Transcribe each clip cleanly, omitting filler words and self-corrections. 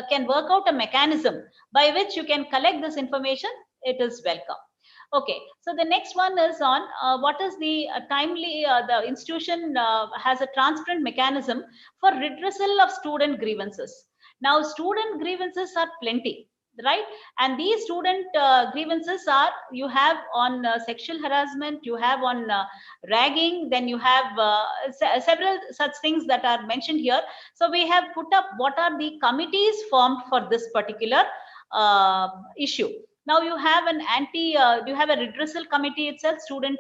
can work out a mechanism by which you can collect this information, it is welcome. Okay, so the next one is on what is the timely, the institution has a transparent mechanism for redressal of student grievances. Now, student grievances are plenty, right? And these student grievances are, you have on sexual harassment, you have on ragging, then you have several such things that are mentioned here. So we have put up what are the committees formed for this particular issue. Now you have an you have a redressal committee itself, student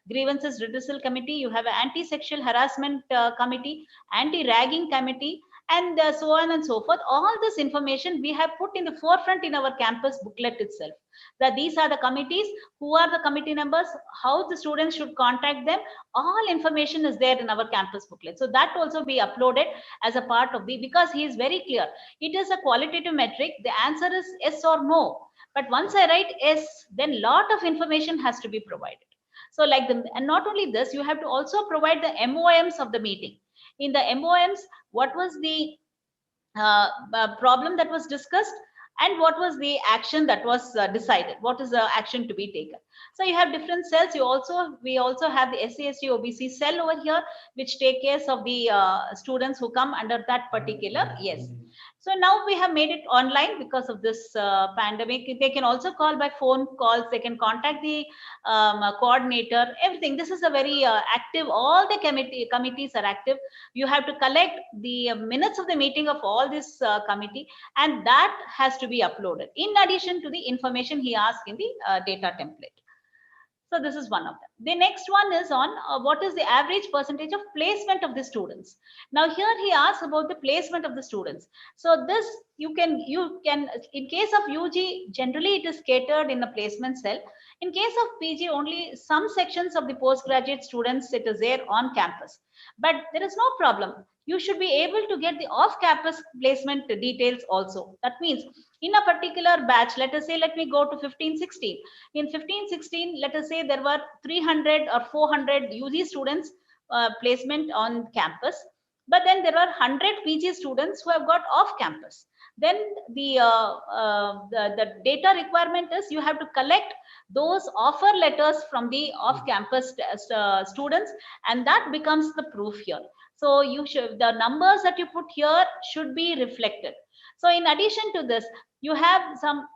grievances redressal committee. You have an anti-sexual harassment committee, anti-ragging committee, and so on and so forth. All this information we have put in the forefront in our campus booklet itself. That these are the committees, who are the committee members, how the students should contact them. All information is there in our campus booklet. So that also be uploaded as a part of the, because he is very clear. It is a qualitative metric. The answer is yes or no. But once I write yes, then lot of information has to be provided. So like the, and not only this, you have to also provide the MOMs of the meeting. In the MOMs, what was the problem that was discussed, and what was the action that was decided, what is the action to be taken. So you have different cells. We also have the SC/ST OBC cell over here, which take care of the students who come under that particular. Yes. So now we have made it online because of this pandemic. They can also call by phone calls. They can contact the coordinator, everything. This is a very active, all the committees are active. You have to collect the minutes of the meeting of all this committee, and that has to be uploaded in addition to the information he asked in the data template. So this is one of them. The next one is on what is the average percentage of placement of the students. Now here he asks about the placement of the students. So this you can in case of UG, generally it is catered in the placement cell. In case of PG, only some sections of the postgraduate students it is there on campus. But there is no problem. You should be able to get the off-campus placement details also. That means in a particular batch, let us say, let me go to 15-16. In 15-16, let us say there were 300 or 400 UG students placement on campus, but then there are 100 PG students who have got off campus. Then the data requirement is you have to collect those offer letters from the off campus students, and that becomes the proof here. So you should, the numbers that you put here should be reflected. So in addition to this, you have some,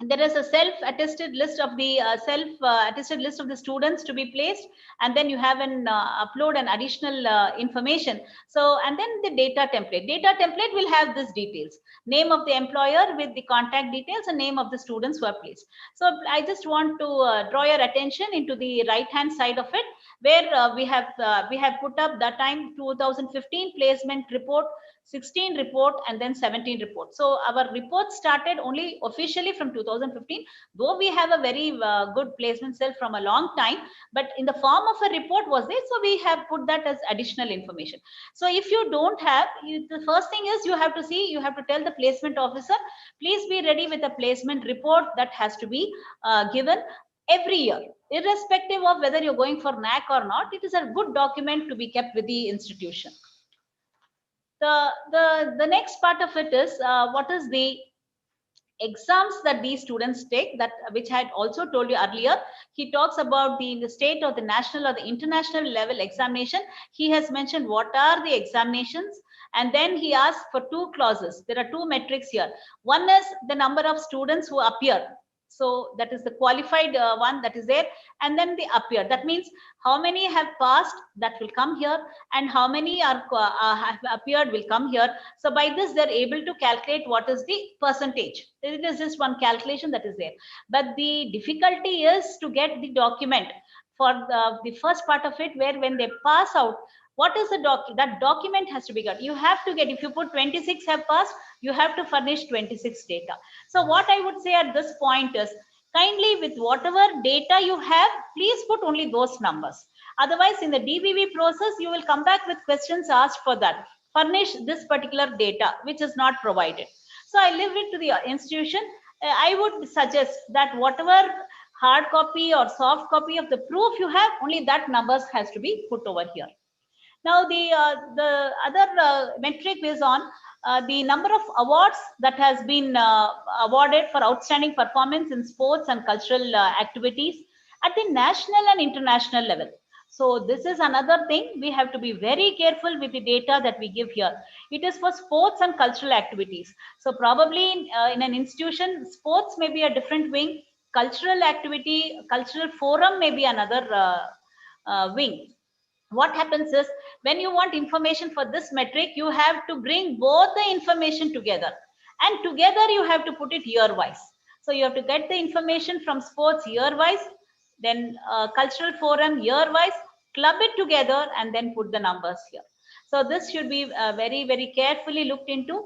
there is a self-attested list of the self-attested list of the students to be placed, and then you have an upload an additional information. So, and then the data template will have these details: name of the employer with the contact details and name of the students who are placed. So I just want to draw your attention into the right hand side of it, where we have put up that time 2015 placement report, 16 report, and then 17 report. So our report started only officially from 2015, though we have a very good placement cell from a long time, but in the form of a report was there. So we have put that as additional information. So if you don't have, the first thing is you have to see, you have to tell the placement officer, please be ready with a placement report that has to be given every year, irrespective of whether you're going for NAAC or not. It is a good document to be kept with the institution. The next part of it is what is the exams that these students take, that which I had also told you earlier. He talks about the state or the national or the international level examination. He has mentioned what are the examinations, and then he asks for two clauses. There are two metrics here. One is the number of students who appear. So that is the qualified one that is there, and then the appear. That means how many have passed, that will come here, and how many are have appeared will come here. So by this they're able to calculate what is the percentage. It is just one calculation that is there. But the difficulty is to get the document for the first part of it, where when they pass out, what is the that document has to be got. You have to get, if you put 26 have passed, you have to furnish 26 data. So what I would say at this point is, kindly with whatever data you have, please put only those numbers. Otherwise, in the DBV process, you will come back with questions asked for that. Furnish this particular data, which is not provided. So I leave it to the institution. I would suggest that whatever hard copy or soft copy of the proof you have, only that numbers has to be put over here. Now the other metric is on the number of awards that has been awarded for outstanding performance in sports and cultural activities at the national and international level. So this is another thing. We have to be very careful with the data that we give here. It is for sports and cultural activities. So probably in an institution, sports may be a different wing, cultural activity, cultural forum may be another wing. What happens is, when you want information for this metric, you have to bring both the information together, and together you have to put it year wise. So you have to get the information from sports year wise, then cultural forum year wise, club it together, and then put the numbers here. So this should be very carefully looked into,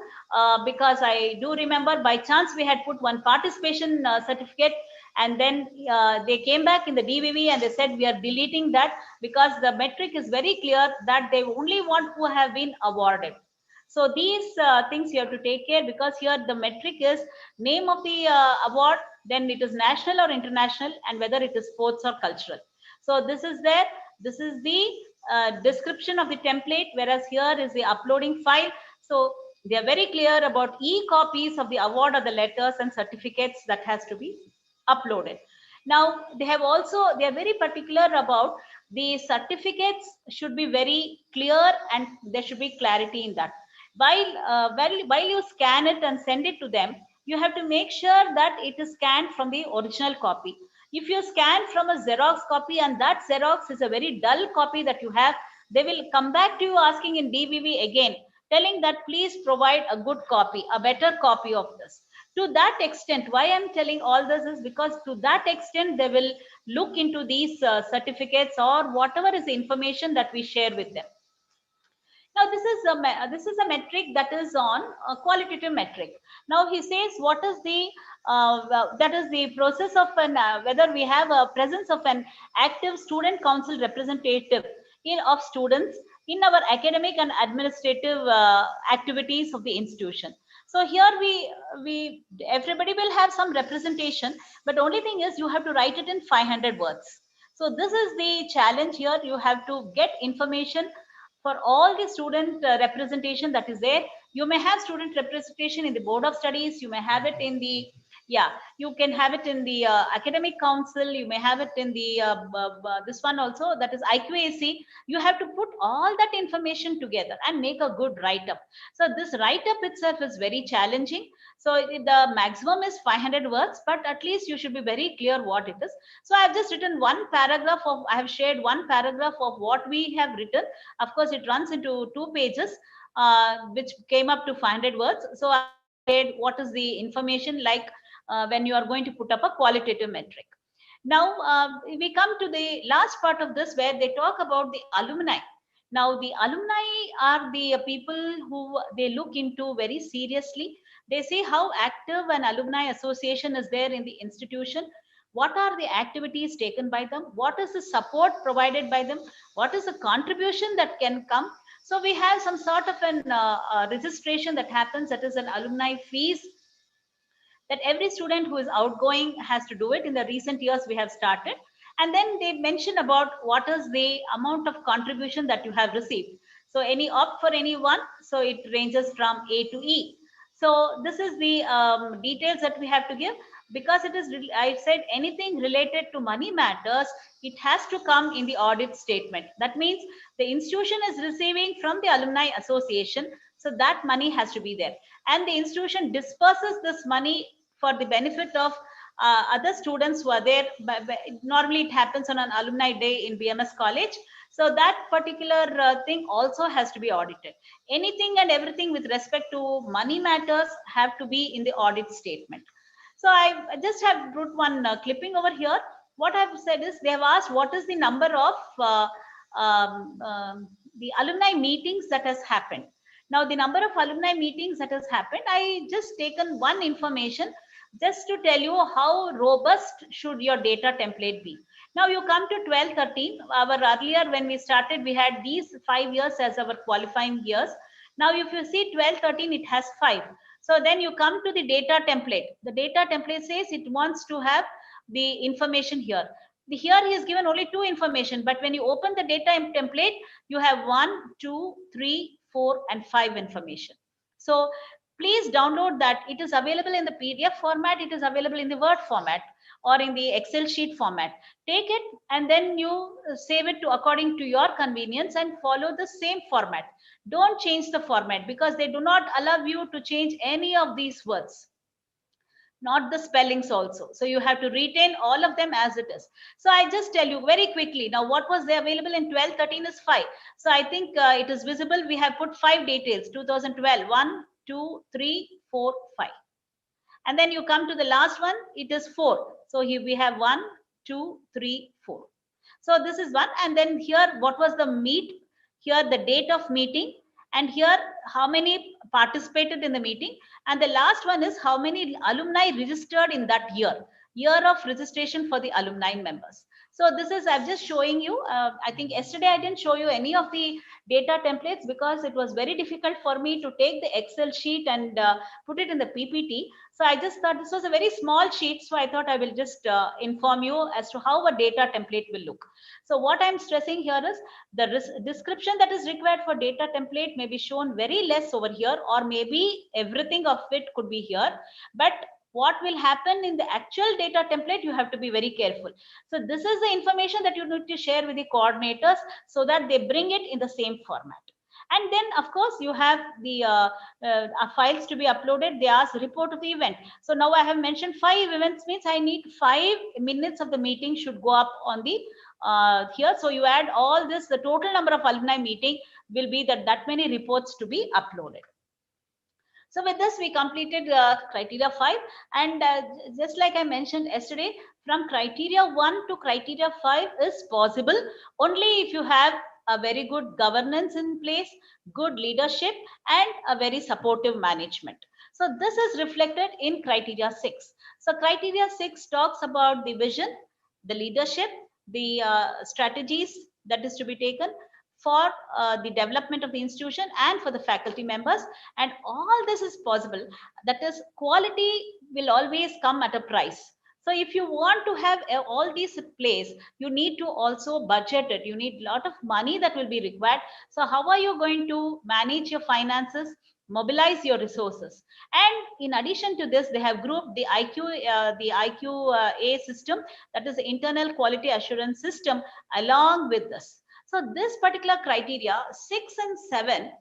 because I do remember by chance we had put one participation certificate, and then they came back in the DVV and they said we are deleting that, because the metric is very clear that they only want who have been awarded. So these things you have to take care, because here the metric is name of the award, then it is national or international, and whether it is sports or cultural. So this is there. This is the description of the template, whereas here is the uploading file. So they are very clear about e-copies of the award or the letters and certificates that has to be uploaded. Now they are very particular about the certificates should be very clear, and there should be clarity in that. While you scan it and send it to them, you have to make sure that it is scanned from the original copy. If you scan from a Xerox copy and that Xerox is a very dull copy that you have, they will come back to you asking in DVV again, telling that please provide a good copy, a better copy of this. To that extent, why I'm telling all this is because to that extent they will look into these certificates or whatever is the information that we share with them. Now this is a metric that is on a qualitative metric. Now he says what is the that is the process of an whether we have a presence of an active student council representative of students in our academic and administrative activities of the institution. So here we everybody will have some representation, but only thing is you have to write it in 500 words. So this is the challenge here. You have to get information for all the student representation that is there. You may have student representation in the board of studies, you may have it in the, yeah, you can have it in the academic council, you may have it in the this one also, that is IQAC. You have to put all that information together and make a good write up. So this write up itself is very challenging. So the maximum is 500 words, but at least you should be very clear what it is. So I have just written one paragraph of, I have shared one paragraph of what we have written. Of course, it runs into 2 pages, which came up to 500 words. So I said what is the information like when you are going to put up a qualitative metric. Now we come to the last part of this where they talk about the alumni. Now the alumni are the people who they look into very seriously. They see how active an alumni association is there in the institution. What are the activities taken by them? What is the support provided by them? What is the contribution that can come? So we have some sort of an registration that happens, that is an alumni fees that every student who is outgoing has to do it. In the recent years we have started, and then they mention about what is the amount of contribution that you have received. So any opt for anyone, so it ranges from A to E. So this is the details that we have to give, because it is, I said, anything related to money matters, it has to come in the audit statement. That means the institution is receiving from the alumni association, so that money has to be there, and the institution disperses this money for the benefit of other students who are there. Normally it happens on an alumni day in BMS college. So that particular thing also has to be audited. Anything and everything with respect to money matters have to be in the audit statement. So I just have put one clipping over here. What I've said is, they have asked what is the number of the alumni meetings that has happened. Now the number of alumni meetings that has happened, I just taken one information just to tell you how robust should your data template be. Now you come to 12-13. Our earlier when we started, we had these 5 years as our qualifying years. Now if you see 12-13, it has 5. So then you come to the data template. The data template says it wants to have the information here. Here he has given only 2 information, but when you open the data template, you have 1, 2, 3, 4, and 5 information. So please download that. It is available in the PDF format, it is available in the Word format or in the Excel sheet format. Take it and then you save it to according to your convenience and follow the same format. Don't change the format because they do not allow you to change any of these words, not the spellings also. So you have to retain all of them as it is. So I just tell you very quickly now what was there available in 12, 13 is 5. So I think it is visible. We have put 5 details, 2012, 1, 2, 3, 4, 5. And then you come to the last one, it is 4. So here we have 1, 2, 3, 4. So this is one. And then here, what was the meet? Here, the date of meeting. And here, how many participated in the meeting. And the last one is how many alumni registered in that year of registration for the alumni members. So this is, I'm just showing you. I think yesterday I didn't show you any of the data templates because it was very difficult for me to take the Excel sheet and put it in the PPT. So I just thought this was a very small sheet. So I thought I will just inform you as to how a data template will look. So what I'm stressing here is the description that is required for data template may be shown very less over here, or maybe everything of it could be here. But what will happen in the actual data template, you have to be very careful. So this is the information that you need to share with the coordinators so that they bring it in the same format. And then, of course, you have the files to be uploaded. They ask report of the event. So now I have mentioned 5 events, means I need 5 minutes of the meeting should go up on the here. So you add all this, the total number of alumni meeting will be that many reports to be uploaded. So with this, we completed criteria 5. And just like I mentioned yesterday, from criteria 1 to criteria 5 is possible only if you have a very good governance in place, good leadership, and a very supportive management. So this is reflected in criteria 6. So criteria 6 talks about the vision, the leadership, the strategies that is to be taken for the development of the institution and for the faculty members. And all this is possible. That is, quality will always come at a price. So if you want to have all these in place, you need to also budget it. You need a lot of money that will be required. So how are you going to manage your finances? Mobilize your resources. And in addition to this, they have grouped the IQA system, that is the internal quality assurance system, along with this. So this particular criteria 6 and 7,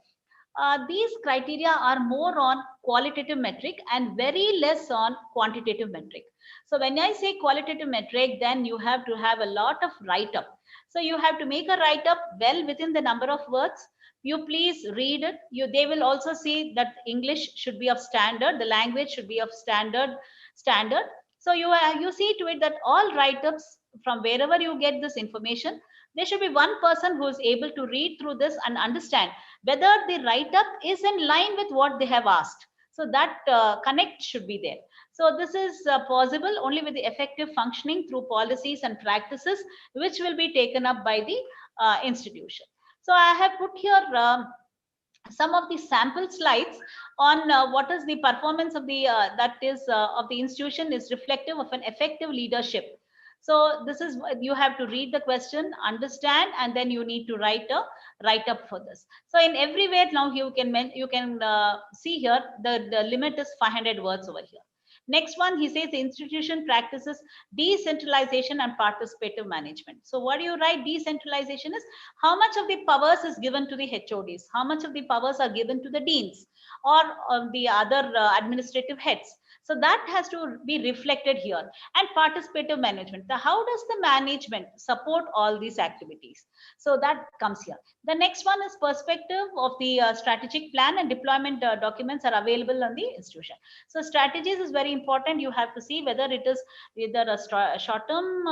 these criteria are more on qualitative metric and very less on quantitative metric. So when I say qualitative metric, then you have to have a lot of write-up. So you have to make a write-up well within the number of words. You please read it. They will also see that English should be of standard, the language should be of standard. So you see to it that all write-ups from wherever you get this information, there should be one person who is able to read through this and understand whether the write-up is in line with what they have asked. So that connect should be there. So this is possible only with the effective functioning through policies and practices, which will be taken up by the institution. So I have put here some of the sample slides on what is the performance of the of the institution is reflective of an effective leadership. So this is, you have to read the question, understand, and then you need to write up for this. So in every way now you can see here the limit is 500 words over here. Next one, he says the institution practices decentralization and participative management. So what do you write? Decentralization is how much of the powers is given to the HODs, how much of the powers are given to the deans or the other administrative heads. So that has to be reflected here. And participative management. How does the management support all these activities? So that comes here. The next one is perspective of the strategic plan and deployment documents are available on the institution. So strategies is very important. You have to see whether it is either a short-term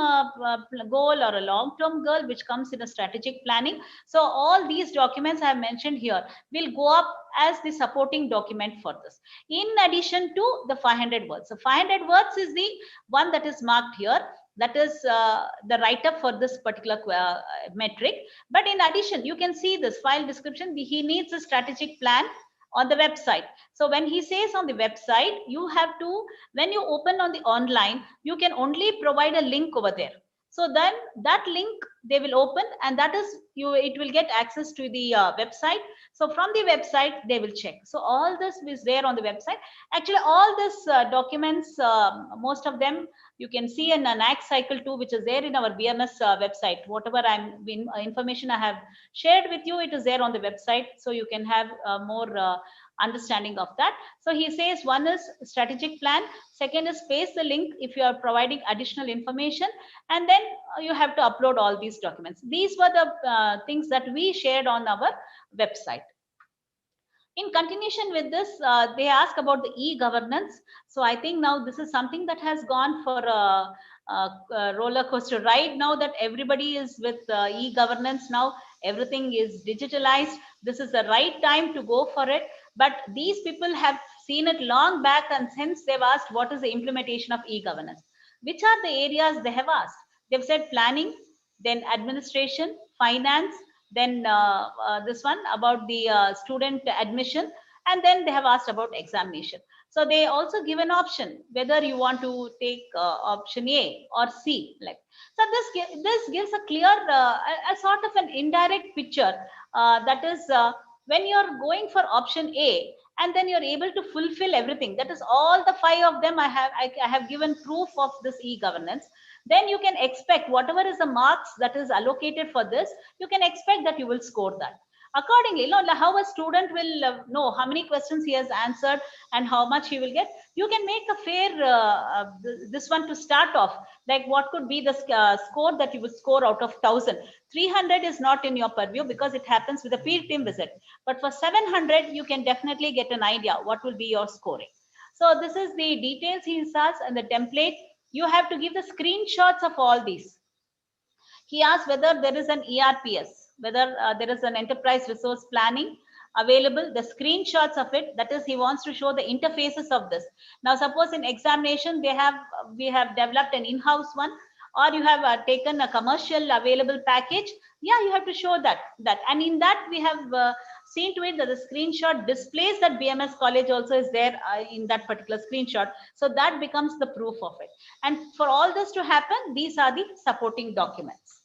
goal or a long-term goal, which comes in a strategic planning. So all these documents I have mentioned here will go up as the supporting document for this, in addition to the 500 words. So 500 words is the one that is marked here. That is the write-up for this particular metric. But in addition, you can see this file description. He needs a strategic plan on the website. So when he says on the website, you have to, when you open on the online, you can only provide a link over there. So then that link they will open, and that is it will get access to the website. So from the website they will check. So all this is there on the website. Actually, all this documents, most of them you can see in an NAAC cycle 2, which is there in our BMS website. Whatever information I have shared with you, it is there on the website. So you can have more understanding of that. So he says one is strategic plan, second is paste the link if you are providing additional information, and then you have to upload all these documents. These were the things that we shared on our website. In continuation with this, they ask about the e-governance. So I think now this is something that has gone for a roller coaster ride now, that everybody is with e-governance now. Everything is digitalized. This is the right time to go for it. But these people have seen it long back, and since they've asked what is the implementation of e-governance, which are the areas they have asked. They've said planning, then administration, finance, then this one about the student admission, and then they have asked about examination. So they also give an option whether you want to take option A or C. Like, so this gives a clear, a sort of an indirect picture, that is when you're going for option A, and then you're able to fulfill everything. That is all the 5 of them. I have given proof of this e-governance. Then you can expect whatever is the marks that is allocated for this, you can expect that you will score that accordingly. How a student will know how many questions he has answered and how much he will get. You can make a fair this one to start off, like what could be the score that you would score out of 1000. 300 is not in your purview because it happens with a field team visit, but for 700 you can definitely get an idea what will be your scoring. So this is the details he says, and the template. You have to give the screenshots of all these. He asked whether there is an ERPS, whether there is an enterprise resource planning available, the screenshots of it. That is, he wants to show the interfaces of this. Now, suppose in examination, we have developed an in-house one, or you have taken a commercial available package. Yeah, you have to show that. And in that, we have seen to it that the screenshot displays that BMS college also is there in that particular screenshot. So that becomes the proof of it. And for all this to happen, these are the supporting documents.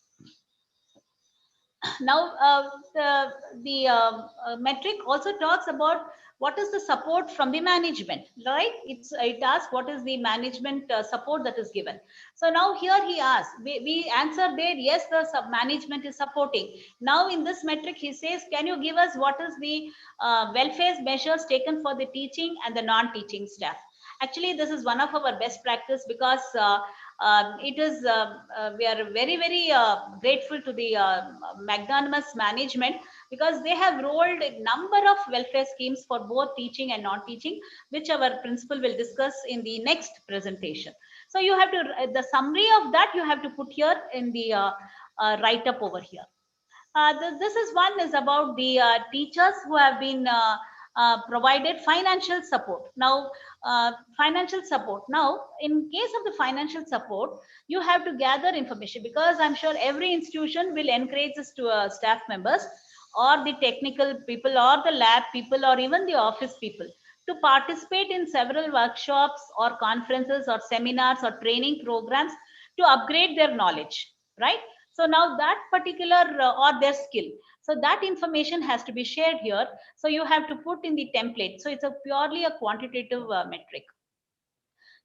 Now, the metric also talks about what is the support from the management, right? It asks what is the management support that is given. So now here he asks, we answer there, yes, the management is supporting. Now in this metric, he says, can you give us what is the welfare measures taken for the teaching and the non-teaching staff? Actually, this is one of our best practice, because it is we are very, very grateful to the magnanimous management, because they have rolled a number of welfare schemes for both teaching and non-teaching, which our principal will discuss in the next presentation. So you have to, the summary of that you have to put here in the write-up over here. This is one is about the teachers who have been provided financial support. Now, financial support. Now, in case of the financial support, you have to gather information, because I'm sure every institution will encourage this to staff members or the technical people or the lab people or even the office people to participate in several workshops or conferences or seminars or training programs to upgrade their knowledge, right? So now that particular or their skill. So that information has to be shared here. So you have to put in the template. So it's purely a quantitative metric.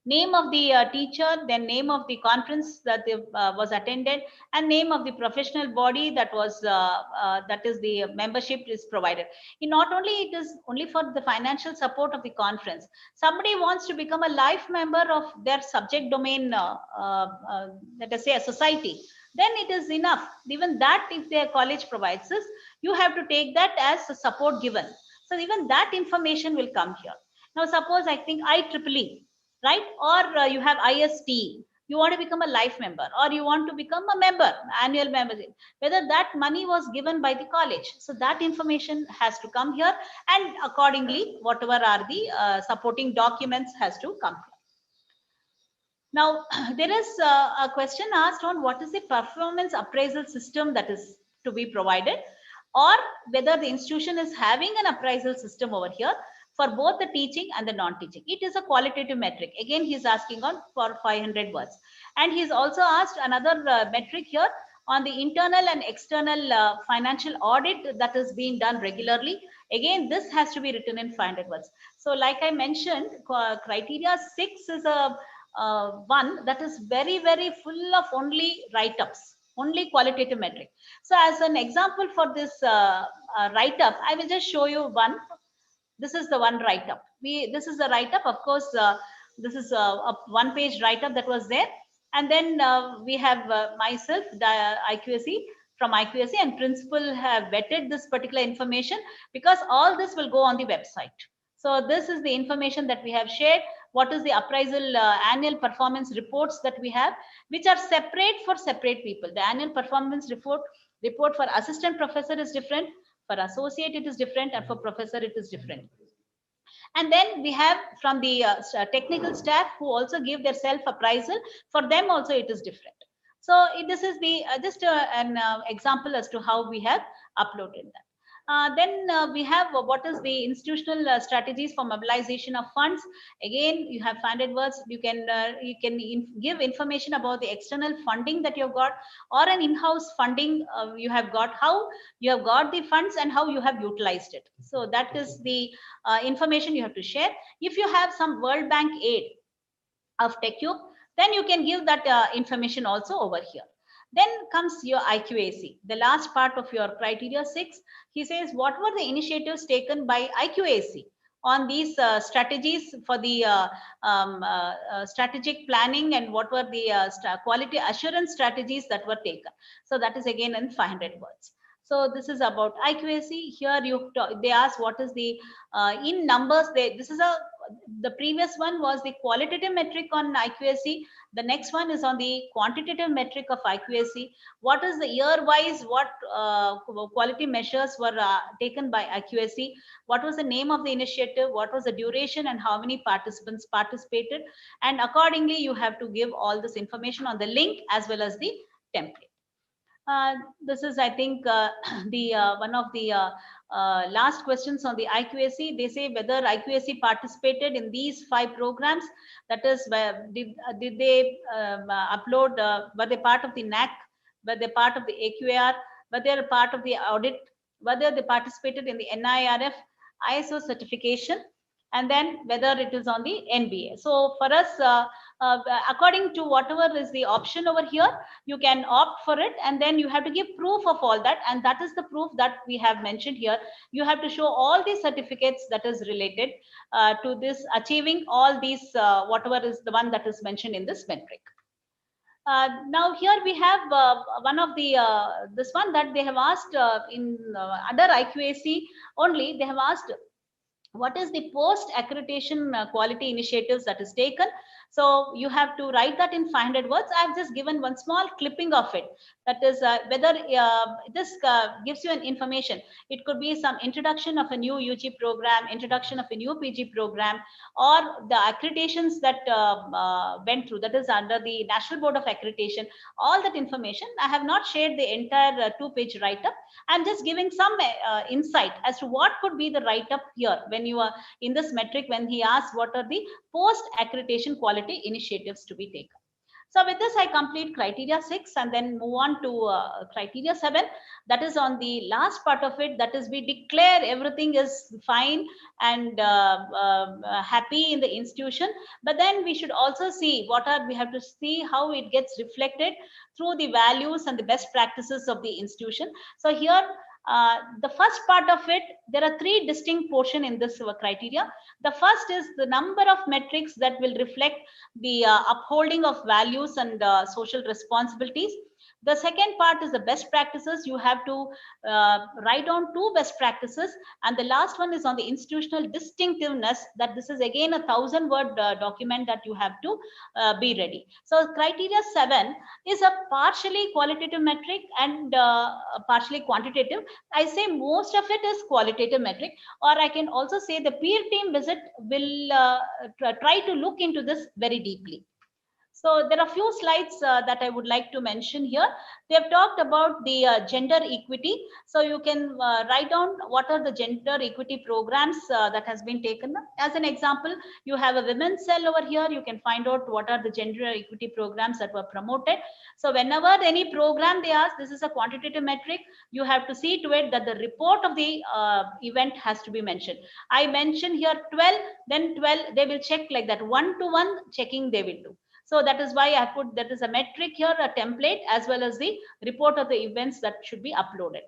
Name of the teacher, then name of the conference that was attended, and name of the professional body that was that is the membership is provided. Not only it is only for the financial support of the conference. Somebody wants to become a life member of their subject domain, let us say a society, then it is enough. Even that, if their college provides this, you have to take that as a support given. So even that information will come here. Now, suppose I think IEEE, right? Or you have IST, you want to become a life member, or you want to become a member, annual membership, whether that money was given by the college. So that information has to come here, and accordingly, whatever are the supporting documents has to come here. Now, there is a question asked on what is the performance appraisal system that is to be provided, or whether the institution is having an appraisal system over here. for both the teaching and the non-teaching. It is a qualitative metric. Again, he's asking on for 500 words. And he's also asked another metric here on the internal and external financial audit that is being done regularly. Again, this has to be written in 500 words. So like I mentioned, criteria 6 is a one that is very, very full of only write-ups, only qualitative metric. So as an example for this write-up, I will just show you one. This is the one write-up. This is the write-up. Of course, this is a one-page write-up that was there. And then we have myself, the IQAC, from IQAC, and principal have vetted this particular information, because all this will go on the website. So this is the information that we have shared. What is the appraisal annual performance reports that we have, which are separate for separate people. The annual performance report for assistant professor is different, for associate it is different, and for professor it is different. And then we have from the technical staff who also give their self appraisal. For them also it is different. So this is the just an example as to how we have uploaded that. Then we have what is the institutional strategies for mobilization of funds. Again, you have 500 words. You can give information about the external funding that you've got, or an in-house funding you have got, how you have got the funds and how you have utilized it. So that is the information you have to share. If you have some World Bank aid of TechCube, then you can give that information also over here. Then comes your IQAC, the last part of your criteria 6. He says, what were the initiatives taken by IQAC on these strategies for the strategic planning, and what were the quality assurance strategies that were taken. So that is again in 500 words. So this is about IQAC. Here they ask what is the in numbers. The previous one was the qualitative metric on IQAC. The next one is on the quantitative metric of IQAC. What is the year-wise, what quality measures were taken by IQAC? What was the name of the initiative? What was the duration and how many participants participated? And accordingly, you have to give all this information on the link as well as the template. This is, I think, the one of the last questions on the IQAC. They say whether IQAC participated in these 5 programs. That is, did they upload, were they part of the NAAC, were they part of the AQAR, were they a part of the audit, whether they participated in the NIRF, ISO certification, and then whether it is on the NBA. So for us, according to whatever is the option over here, you can opt for it, and then you have to give proof of all that, and that is the proof that we have mentioned here. You have to show all the certificates that is related to this achieving all these whatever is the one that is mentioned in this metric. Now here we have one of the this one that they have asked in under IQAC only. They have asked what is the post accreditation quality initiatives that is taken. So you have to write that in 500 words. I've just given one small clipping of it. That is whether this gives you an information. It could be some introduction of a new UG program, introduction of a new PG program, or the accreditations that went through, that is under the National Board of Accreditation. All that information. I have not shared the entire 2-page write-up. I'm just giving some insight as to what could be the write-up here when you are in this metric, when he asks what are the post accreditation quality initiatives to be taken. So with this, I complete criteria 6 and then move on to criteria 7. That is on the last part of it. That is, we declare everything is fine and happy in the institution. But then we should also see we have to see how it gets reflected through the values and the best practices of the institution. So here, the first part of it, there are 3 distinct portions in this criteria. The first is the number of metrics that will reflect the upholding of values and social responsibilities. The second part is the best practices. You have to write down 2 best practices. And the last one is on the institutional distinctiveness, that this is again a 1000-word document that you have to be ready. So criteria 7 is a partially qualitative metric and partially quantitative. I say most of it is qualitative metric, or I can also say the peer team visit will try to look into this very deeply. So there are a few slides that I would like to mention here. They have talked about the gender equity. So you can write down what are the gender equity programs that has been taken. As an example, you have a women's cell over here. You can find out what are the gender equity programs that were promoted. So whenever any program they ask, this is a quantitative metric. You have to see to it that the report of the event has to be mentioned. I mentioned here 12, then 12, they will check like that, 1-to-1 checking they will do. So that is why I put that is a metric here, a template, as well as the report of the events that should be uploaded.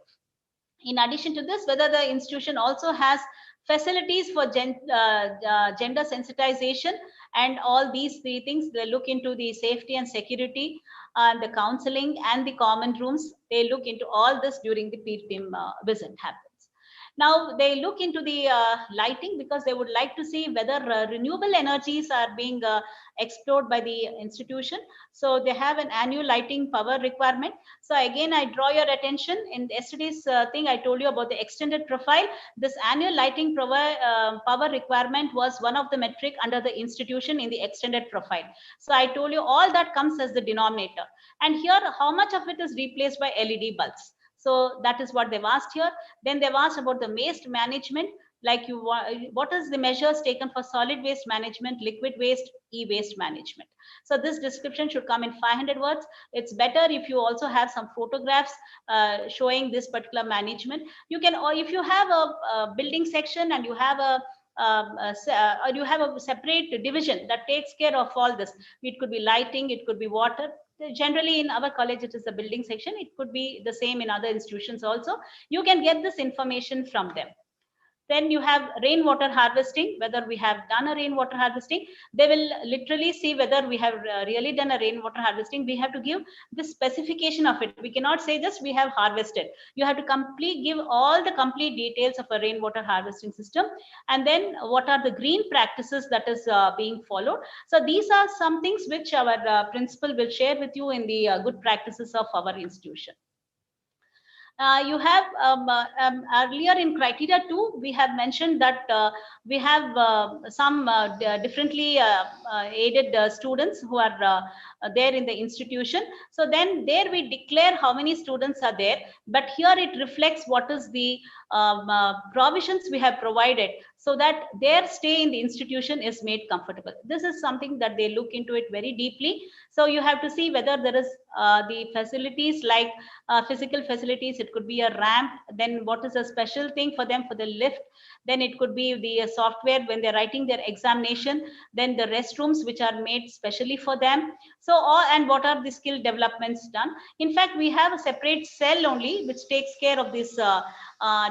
In addition to this, whether the institution also has facilities for gender sensitization and all these three things. They look into the safety and security, the counseling and the common rooms. They look into all this during the PPM visit happens. Now they look into the lighting because they would like to see whether renewable energies are being explored by the institution. So they have an annual lighting power requirement. So again, I draw your attention in yesterday's thing. I told you about the extended profile. This annual lighting power requirement was one of the metric under the institution in the extended profile. So I told you all that comes as the denominator. And here, how much of it is replaced by LED bulbs? So that is what they've asked here. Then they've asked about the waste management, like what is the measures taken for solid waste management, liquid waste, e-waste management. So this description should come in 500 words. It's better if you also have some photographs showing this particular management. You can, or if you have a building section and you have or you have a separate division that takes care of all this. It could be lighting, it could be water. Generally in our college it is a building section. It could be the same in other institutions also. You can get this information from them. Then you have rainwater harvesting, whether we have done a rainwater harvesting. They will literally see whether we have really done a rainwater harvesting. We have to give the specification of it. We cannot say just we have harvested. You have to give all the complete details of a rainwater harvesting system. And then what are the green practices that is being followed. So these are some things which our principal will share with you in the good practices of our institution. You have earlier in criteria 2, we have mentioned that we have some differently aided students who are there in the institution. So then there we declare how many students are there, but here it reflects what is the provisions we have provided so that their stay in the institution is made comfortable. This is something that they look into it very deeply. So you have to see whether there is the facilities like physical facilities. It could be a ramp. Then what is a special thing for them for the lift? Then it could be the software when they're writing their examination. Then the restrooms which are made specially for them. So all, and what are the skill developments done? In fact, we have a separate cell only which takes care of this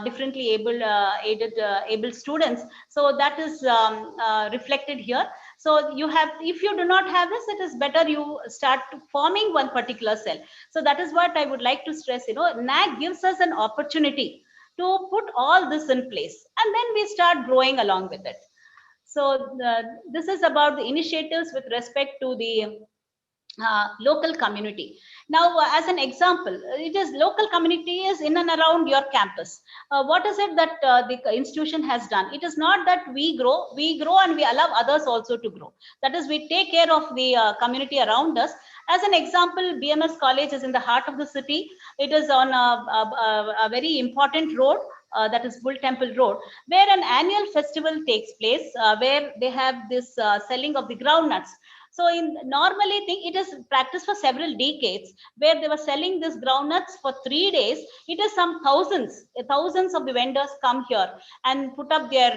differently able students. So that is reflected here. So you have, if you do not have this, it is better you start forming one particular cell. So that is what I would like to stress. NAAC gives us an opportunity to put all this in place, and then we start growing along with it. So this is about the initiatives with respect to the local community. Now, as an example, it is local community is in and around your campus. What is it that the institution has done? It is not that we grow and we allow others also to grow. That is, we take care of the community around us. As an example, BMS College is in the heart of the city. It is on a very important road. That is Bull Temple Road, where an annual festival takes place, where they have this selling of the groundnuts. So in normally it is practiced for several decades, where they were selling this groundnuts for 3 days. It is some thousands of the vendors come here and put up their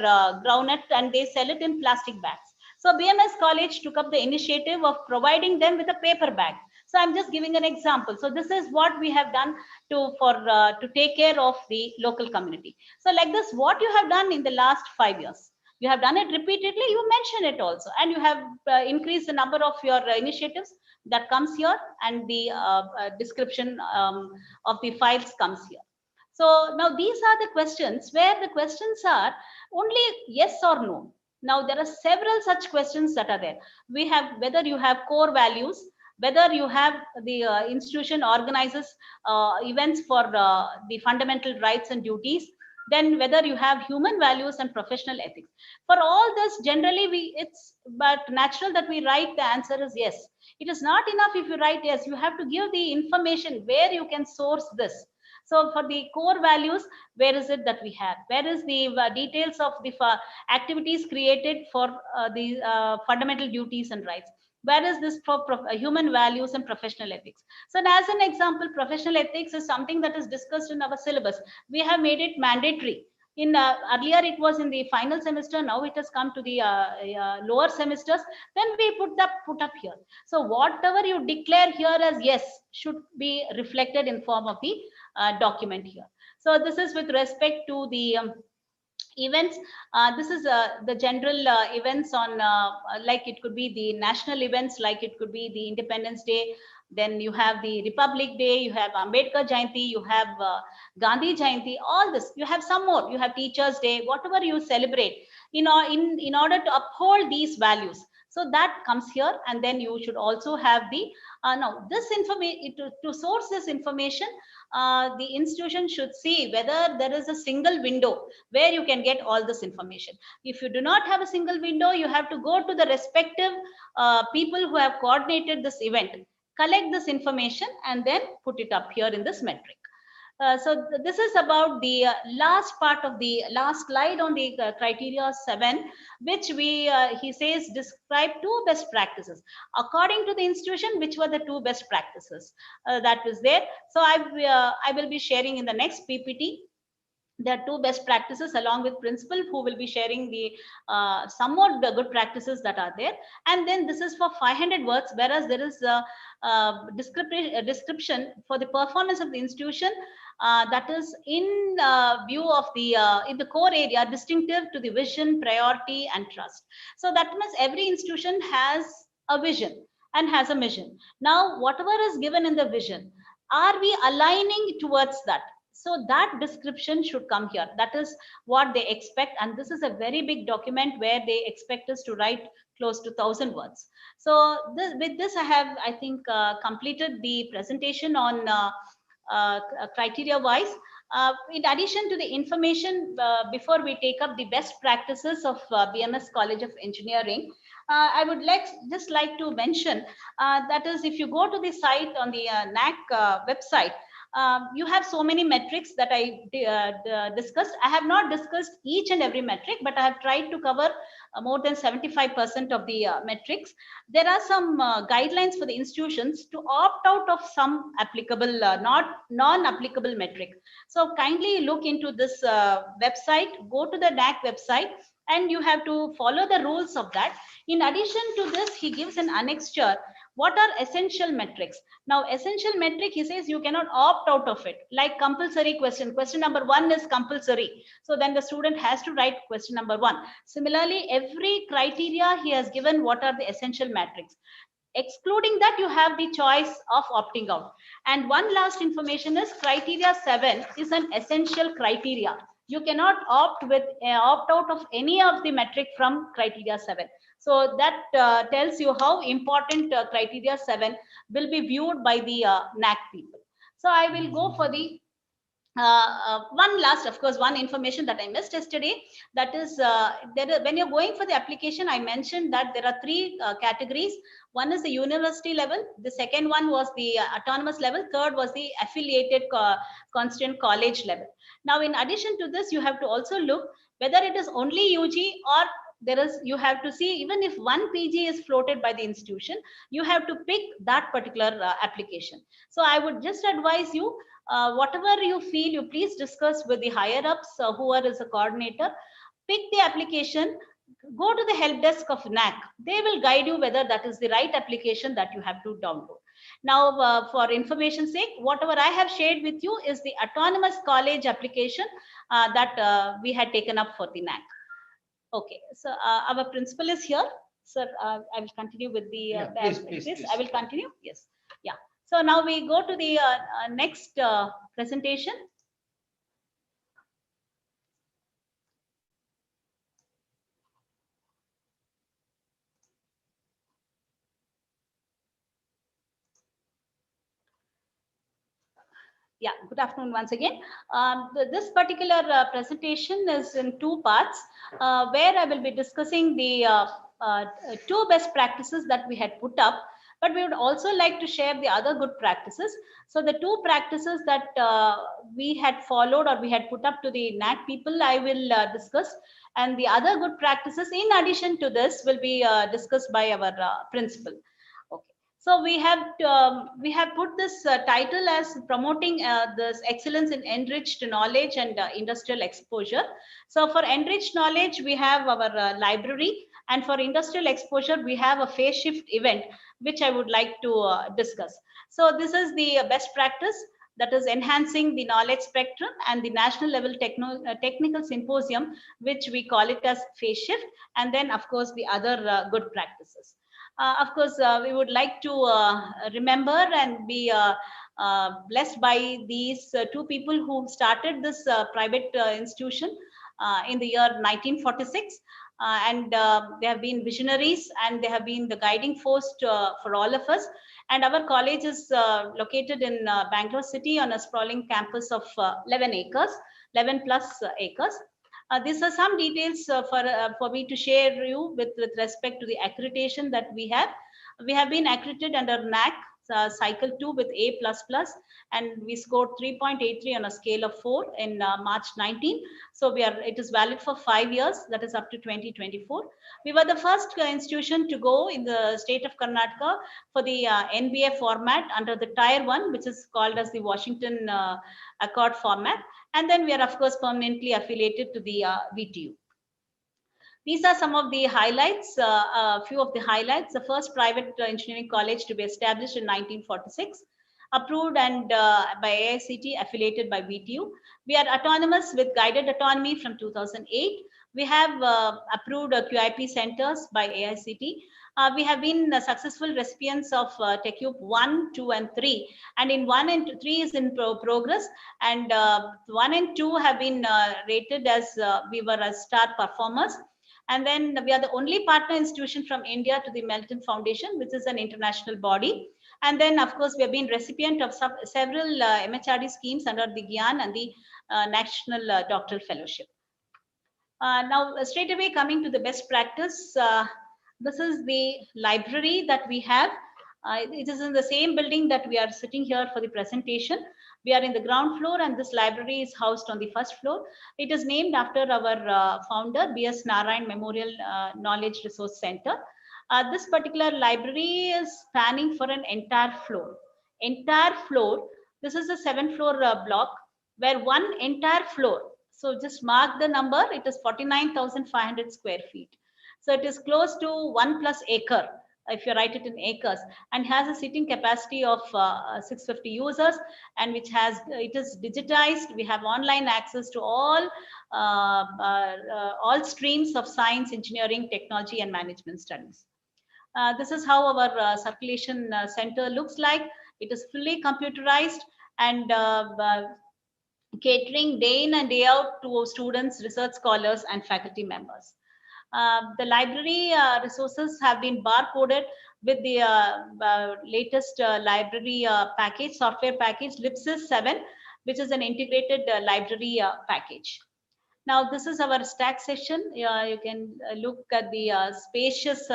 groundnut, and they sell it in plastic bags. So BMS College took up the initiative of providing them with a paper bag. So I'm just giving an example. So this is what we have done to take care of the local community. So like this, what you have done in the last 5 years. You have done it repeatedly, you mention it also, and you have increased the number of your initiatives that comes here, and the description of the files comes here. So now these are the questions where the questions are only yes or no. Now there are several such questions that are there. We have whether you have core values, whether you have the institution organizes events for the fundamental rights and duties, then whether you have human values and professional ethics. For all this, generally it's but natural that we write the answer is yes. It is not enough if you write yes, you have to give the information where you can source this. So for the core values, where is it that we have? Where is the details of the activities created for the fundamental duties and rights? Where is this for human values and professional ethics? So as an example, professional ethics is something that is discussed in our syllabus. We have made it mandatory. In earlier it was in the final semester, now it has come to the lower semesters, then we put up here. So whatever you declare here as yes should be reflected in form of the document here. So this is with respect to the events. This is the general events on like it could be the national events, like it could be the Independence Day, then you have the Republic Day, you have Ambedkar Jayanti, you have Gandhi Jayanti, all this. You have some more, you have Teachers Day, whatever you celebrate, in order to uphold these values. So that comes here, and then you should also have the now this information to source this information. The institution should see whether there is a single window where you can get all this information. If you do not have a single window, you have to go to the respective people who have coordinated this event, collect this information, and then put it up here in this metric. This is about the last part of the last slide on the criteria 7, which he says describe two best practices according to the institution. Which were the two best practices that was there? So I will be sharing in the next PPT. There are two best practices along with principal who will be sharing the somewhat the good practices that are there. And then this is for 500 words, whereas there is a description for the performance of the institution that is in view of the in the core area distinctive to the vision, priority, and trust. So that means every institution has a vision and has a mission. Now whatever is given in the vision, are we aligning towards that? So that description should come here. That is what they expect. And this is a very big document where they expect us to write close to 1,000 words. So with this, I think, completed the presentation on criteria wise. In addition to the information, before we take up the best practices of BMS College of Engineering, I would just like to mention that is, if you go to the site on the NAAC website, you have so many metrics that I discussed. I have not discussed each and every metric, but I have tried to cover more than 75% of the metrics. There are some guidelines for the institutions to opt out of some applicable, not non-applicable metric. So kindly look into this website, go to the NAAC website, and you have to follow the rules of that. In addition to this, he gives an annexure. What are essential metrics? Now, essential metric, he says you cannot opt out of it. Like compulsory question. Question number 1 is compulsory. So then the student has to write question number 1. Similarly, every criteria he has given what are the essential metrics. Excluding that, you have the choice of opting out. And one last information is criteria 7 is an essential criteria. You cannot opt out of any of the metric from criteria 7. So that tells you how important criteria 7 will be viewed by the NAAC people. So I will go for the one last, of course, one information that I missed yesterday. That is, when you're going for the application, I mentioned that there are 3 categories. One is the university level. The second one was the autonomous level. Third was the affiliated constituent college level. Now, in addition to this, you have to also look whether it is only UG or you have to see, even if one PG is floated by the institution, you have to pick that particular application. So I would just advise you, whatever you feel, you please discuss with the higher ups, whoever is a coordinator. Pick the application, go to the help desk of NAAC. They will guide you whether that is the right application that you have to download. Now, for information's sake, whatever I have shared with you is the autonomous college application that we had taken up for the NAAC. Okay, so our principal is here. Sir, I will continue with the please. I will continue. Yes. Yeah. So now we go to the next presentation. Yeah, good afternoon once again. This particular presentation is in two parts, where I will be discussing the two best practices that we had put up, but we would also like to share the other good practices. So the two practices that we had followed or we had put up to the NAAC people, I will discuss, and the other good practices in addition to this will be discussed by our principal. Okay. So we have put this title as promoting this excellence in enriched knowledge and industrial exposure. So for enriched knowledge, we have our library, and for industrial exposure, we have a phase shift event, which I would like to discuss. So this is the best practice, that is enhancing the knowledge spectrum, and the national level technical symposium, which we call it as phase shift, and then of course the other good practices. Of course, we would like to remember and be blessed by these two people who started this private institution in the year 1946. And they have been visionaries, and they have been the guiding force for all of us. And our college is located in Bangalore city on a sprawling campus of 11 acres, 11 plus acres. These are some details for me to share you with respect to the accreditation that we have. We have been accredited under NAAC cycle 2 with A++, and we scored 3.83 on a scale of 4 in March 19. So it is valid for 5 years, that is up to 2024. We were the first institution to go in the state of Karnataka for the NBA format under the Tier 1, which is called as the Washington Accord format. And then we are, of course, permanently affiliated to the VTU. These are some of the highlights, a few of the highlights. The first private engineering college to be established in 1946, approved and by AICT, affiliated by VTU. We are autonomous with guided autonomy from 2008. We have approved QIP centers by AICT. We have been successful recipients of TechUp 1, 2, and 3. And in 1 and 3 is in progress. And 1 and 2 have been rated as we were as star performers. And then we are the only partner institution from India to the Melton Foundation, which is an international body. And then, of course, we have been recipient of several MHRD schemes under the GYAN and the National Doctoral Fellowship. Now, straight away coming to the best practice, this is the library that we have. It is in the same building that we are sitting here for the presentation. We are in the ground floor, and this library is housed on the first floor. It is named after our founder, B.S. Narayan Memorial Knowledge Resource Center. This particular library is spanning for an entire floor. Entire floor, this is a 7-floor block, where one entire floor, so just mark the number, it is 49,500 square feet. So it is close to 1+ acre, if you write it in acres, and has a seating capacity of 650 users, and it is digitized. We have online access to all streams of science, engineering, technology, and management studies. This is how our circulation center looks like. It is fully computerized and catering day in and day out to students, research scholars, and faculty members. The library resources have been barcoded with the latest library package, software package, Lipsys 7, which is an integrated library package. Now, this is our stack session. You can look at the spacious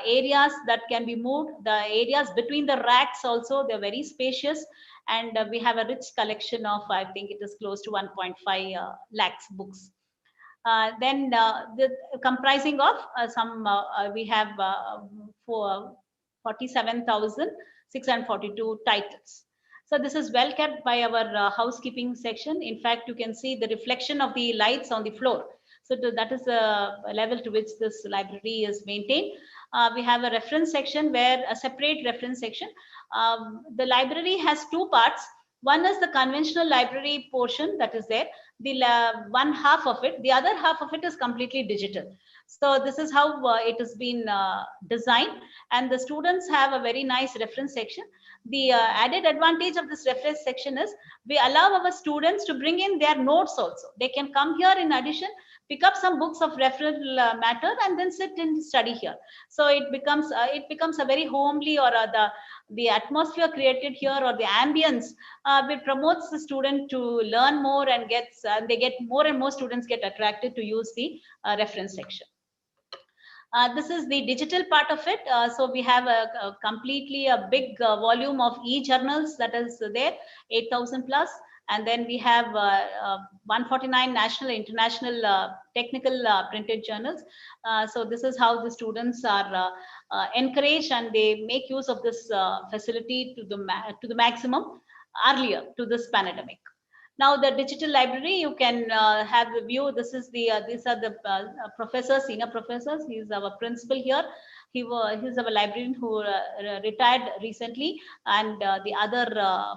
areas that can be moved. The areas between the racks also, they're very spacious. And we have a rich collection of, I think it is close to 1.5 lakhs books. Then comprising of we have 47,642 titles. So this is well kept by our housekeeping section. In fact, you can see the reflection of the lights on the floor. So that is the level to which this library is maintained. We have a reference section, where a separate reference section. The library has two parts. One is the conventional library portion that is there. The one half of it, the other half of it is completely digital. So this is how it has been designed, and the students have a very nice reference section. The added advantage of this reference section is we allow our students to bring in their notes also. They can come here in addition, pick up some books of referral matter and then sit and study here. So it becomes a very homely, or the atmosphere created here, or the ambience it promotes the student to learn more, and they get more and more students get attracted to use the reference section. This is the digital part of it. So we have a completely a big volume of e-journals that is there, 8,000 plus. And then we have 149 national, international technical printed journals. So this is how the students are encouraged, and they make use of this facility to the maximum earlier to this pandemic. Now the digital library, you can have the view. This is the these are the professors, senior professors. He is our principal here. He's our librarian who retired recently, and the other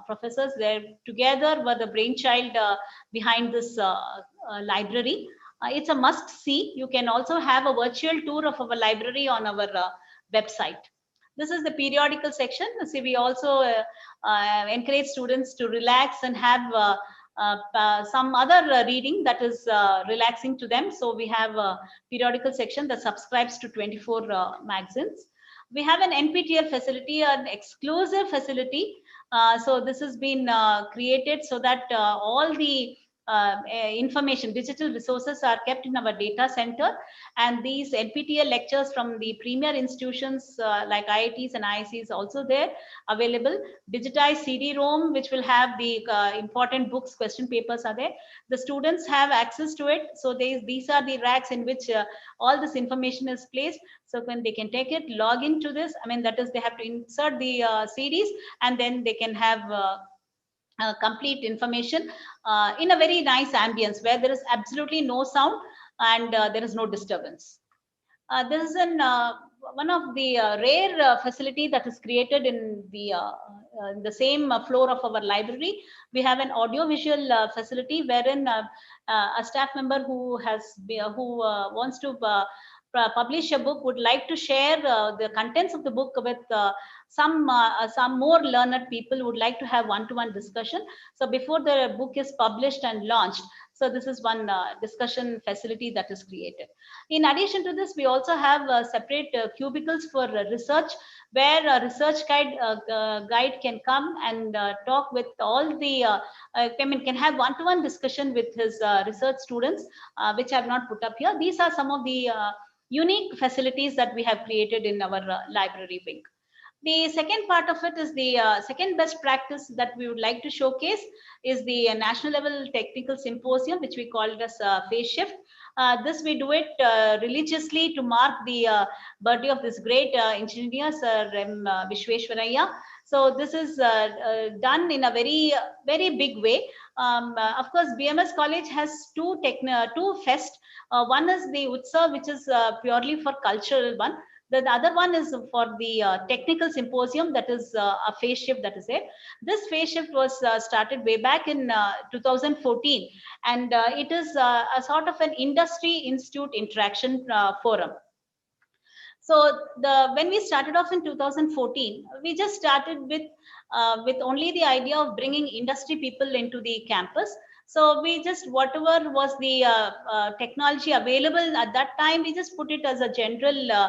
professors, they together were the brainchild behind this library. It's a must see. You can also have a virtual tour of our library on our website. This is the periodical section. See, we also encourage students to relax and have some other reading that is relaxing to them. So we have a periodical section that subscribes to 24 magazines. We have an NPTEL facility, an exclusive facility. So this has been created so that all the information, digital resources are kept in our data center, and these NPTEL lectures from the premier institutions like IITs and IICs also there available. Digitized CD-ROM, which will have the important books, question papers are there. The students have access to it. So these are the racks in which all this information is placed. So when they can take it, log into this, I mean, that is, they have to insert the CDs, and then they can have complete information in a very nice ambience where there is absolutely no sound and there is no disturbance. This is one of the rare facility that is created in the same floor of our library. We have an audio-visual facility wherein a staff member who wants to publish a book would like to share the contents of the book with some more learned people, would like to have one-to-one discussion. So before the book is published and launched, so this is one discussion facility that is created. In addition to this, we also have separate cubicles for research, where a research guide can come and talk with all the, can have one-to-one discussion with his research students, which I have not put up here. These are some of the unique facilities that we have created in our library wing. The second part of it is the second best practice that we would like to showcase is the national level technical symposium, which we call it as phase shift. This we do it religiously to mark the birthday of this great engineer, Sir M. Vishweshwaraya. So this is done in a very, very big way. Of course, BMS College has two fest. One is the Utsav, which is purely for cultural one. The other one is for the technical symposium, that is a phase shift that is there. This phase shift was started way back in 2014, and it is a sort of an industry institute interaction forum. So when we started off in 2014, we just started with only the idea of bringing industry people into the campus. So we just, whatever was the technology available at that time, we just put it as a general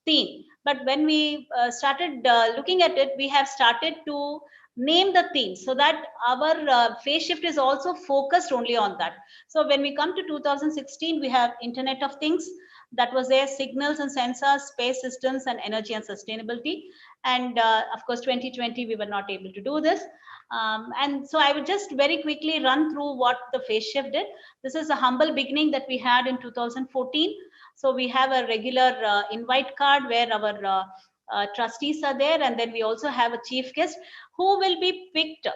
theme. But when we started looking at it, we have started to name the theme so that our phase shift is also focused only on that. So when we come to 2016, we have Internet of Things. That was there, signals and sensors, space systems, and energy and sustainability. And of course, 2020, we were not able to do this. And so I would just very quickly run through what the phase shift did. This is a humble beginning that we had in 2014. So we have a regular invite card where our trustees are there, and then we also have a chief guest who will be picked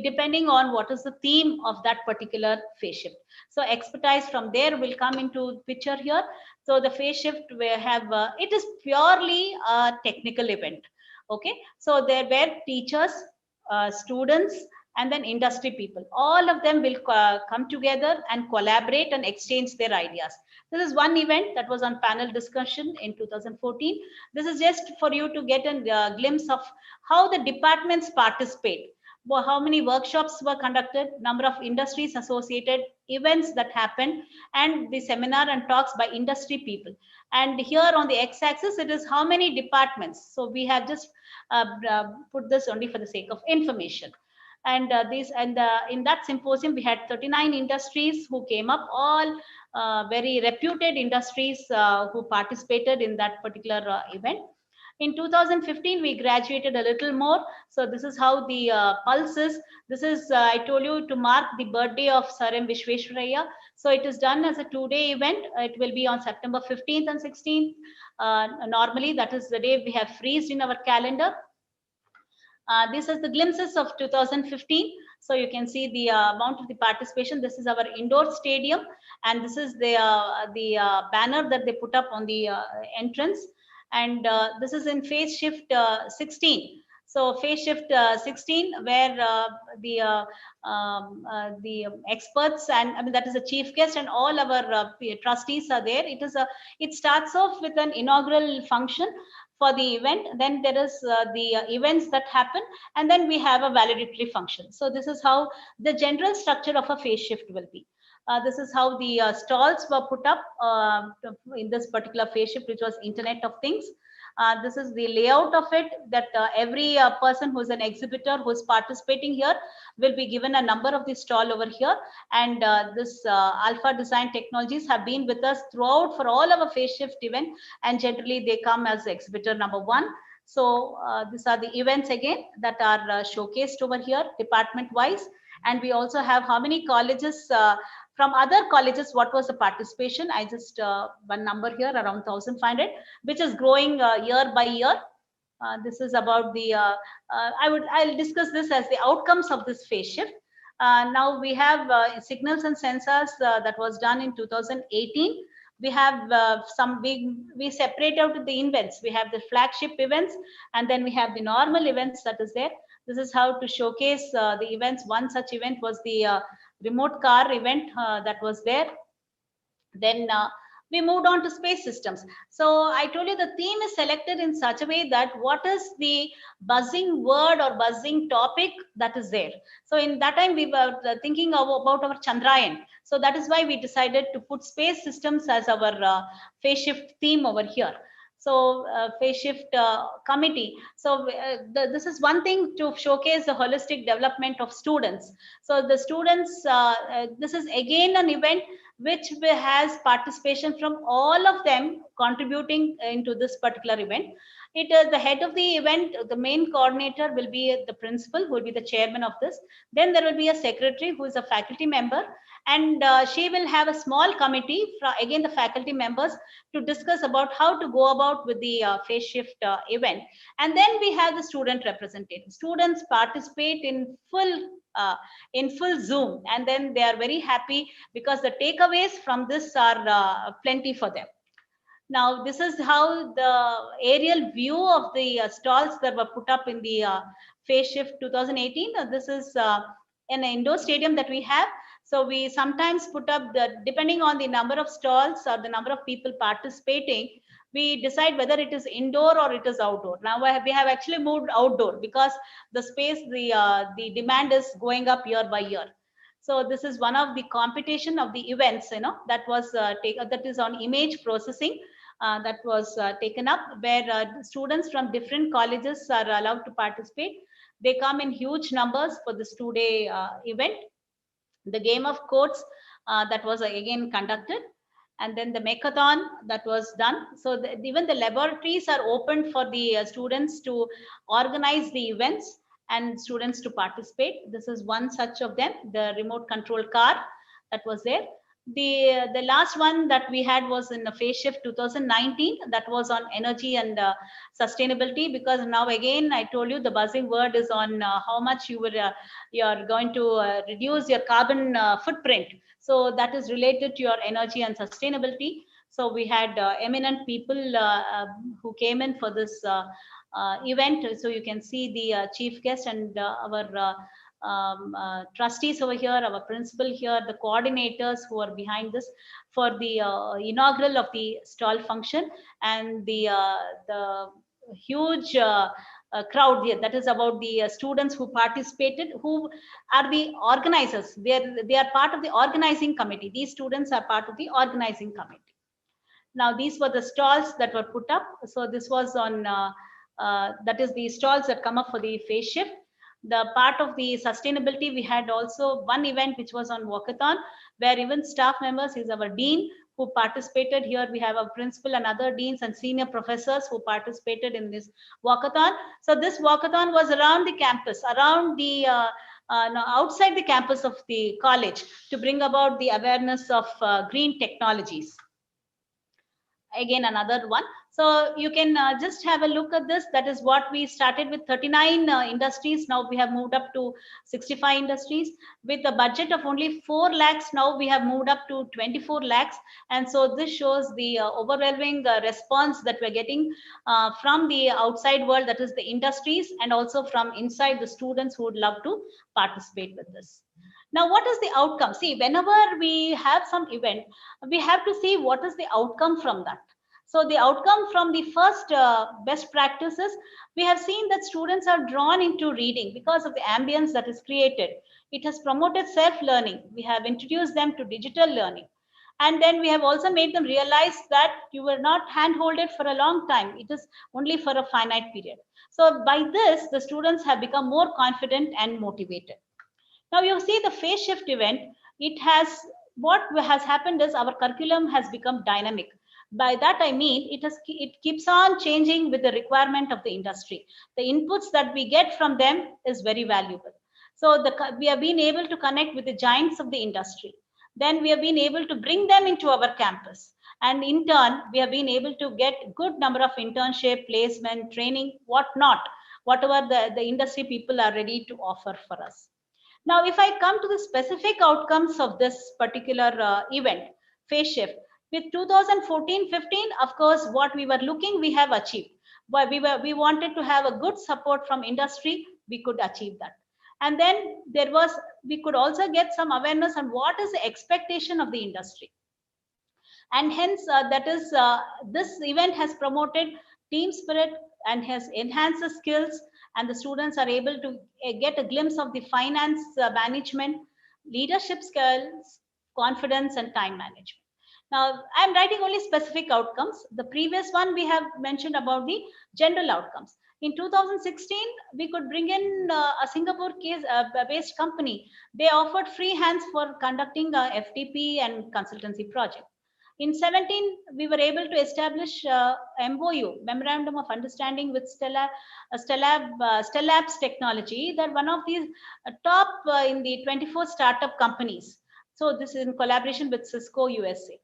depending on what is the theme of that particular phase shift. So expertise from there will come into picture here. So the phase shift we have, it is purely a technical event. Okay, so there were teachers, students, and then industry people. All of them will come together and collaborate and exchange their ideas. This is one event that was on panel discussion in 2014. This is just for you to get a glimpse of how the departments participate. how many workshops were conducted, number of industries associated, events that happened, and the seminar and talks by industry people. And here on the x-axis, it is how many departments. So we have just put this only for the sake of information. And in that symposium, we had 39 industries who came up, all very reputed industries who participated in that particular event. In 2015, we graduated a little more. So this is how the pulse is. This is, I told you, to mark the birthday of Sir M. Vishweshwaraya. So it is done as a 2-day event. It will be on September 15th and 16th. Normally, that is the day we have freezed in our calendar. This is the glimpses of 2015. So you can see the amount of the participation. This is our indoor stadium, and this is the banner that they put up on the entrance. And this is in phase shift 16. So phase shift 16, where the experts, and I mean, that is the chief guest, and all our trustees are there. It starts off with an inaugural function for the event. Then there is the events that happen, and then we have a valedictory function. So this is how the general structure of a phase shift will be. This is how the stalls were put up in this particular phase shift, which was Internet of Things. This is the layout of it, that every person who's an exhibitor who's participating here will be given a number of the stall over here. And this Alpha Design Technologies have been with us throughout for all our phase shift event, and generally they come as exhibitor number 1. So these are the events again that are showcased over here department wise. And we also have how many colleges from other colleges, what was the participation. I just one number here, around 1,500, which is growing year by year. This is about the I'll discuss this as the outcomes of this phase shift. Now we have signals and sensors that was done in 2018. We have some big, we separate out the events. We have the flagship events, and then we have the normal events that is there. This is how to showcase the events. One such event was the remote car event that was there. Then we moved on to space systems. So I told you the theme is selected in such a way that what is the buzzing word or buzzing topic that is there. So in that time we were thinking about our Chandrayaan. So that is why we decided to put space systems as our phase shift theme over here. So phase shift committee. So this is one thing to showcase the holistic development of students. So the students, this is again an event which has participation from all of them contributing into this particular event. It is the head of the event, the main coordinator will be the principal, who will be the chairman of this. Then there will be a secretary who is a faculty member, and she will have a small committee from again the faculty members to discuss about how to go about with the phase shift event. And then we have the student representative. Students participate in full Zoom, and then they are very happy because the takeaways from this are plenty for them. Now, this is how the aerial view of the stalls that were put up in the phase shift 2018. This is an indoor stadium that we have. So we sometimes put up depending on the number of stalls or the number of people participating, we decide whether it is indoor or it is outdoor. Now we have actually moved outdoor because the space, the demand is going up year by year. So this is one of the competition of the events, that was that is on image processing. That was taken up, where students from different colleges are allowed to participate. They come in huge numbers for this 2-day event. The game of quotes that was again conducted, and then the mechathon that was done. So even the laboratories are open for the students to organize the events and students to participate. This is one such of them, the remote control car that was there. The last one that we had was in the phase shift 2019, that was on energy and sustainability, because now again I told you the buzzing word is on how much you are going to reduce your carbon footprint. So that is related to your energy and sustainability. So we had eminent people who came in for this event. So you can see the chief guest and our trustees over here, our principal here, the coordinators who are behind this for the inaugural of the stall function, and the huge crowd here. That is about the students who participated, who are the organizers. They are part of the organizing committee. These students are part of the organizing committee. Now, these were the stalls that were put up. So this was on, that is the stalls that come up for the phase shift. The part of the sustainability, we had also one event which was on walkathon, where even staff members, is our dean, who participated here. We have a principal and other deans and senior professors who participated in this walkathon. So this walkathon was around the campus, around the outside the campus of the college, to bring about the awareness of green technologies. Again, another one. So you can just have a look at this. That is what we started with, 39 industries. Now we have moved up to 65 industries with a budget of only 4 lakhs. Now we have moved up to 24 lakhs. And so this shows the overwhelming response that we're getting from the outside world, that is the industries, and also from inside the students who would love to participate with this. Now, what is the outcome? See, whenever we have some event, we have to see what is the outcome from that. So the outcome from the first best practices, we have seen that students are drawn into reading because of the ambience that is created. It has promoted self-learning. We have introduced them to digital learning. And then we have also made them realize that you were not hand-holded for a long time. It is only for a finite period. So by this, the students have become more confident and motivated. Now you see the phase shift event, what has happened is our curriculum has become dynamic. By that I mean it keeps on changing with the requirement of the industry. The inputs that we get from them is very valuable. So we have been able to connect with the giants of the industry. Then we have been able to bring them into our campus. And in turn, we have been able to get good number of internship, placement, training, whatever the industry people are ready to offer for us. Now, if I come to the specific outcomes of this particular event, phase shift, with 2014-15, of course, what we were looking, we have achieved. But we wanted to have a good support from industry, we could achieve that. And then we could also get some awareness on what is the expectation of the industry. And hence, this event has promoted team spirit and has enhanced the skills, and the students are able to get a glimpse of the finance management, leadership skills, confidence, and time management. Now, I'm writing only specific outcomes. The previous one we have mentioned about the general outcomes. In 2016, we could bring in a Singapore-based company. They offered free hands for conducting a FTP and consultancy project. In 17, we were able to establish MOU, Memorandum of Understanding, with Stellabs Technology, that one of these top in the 24 startup companies. So this is in collaboration with Cisco USA.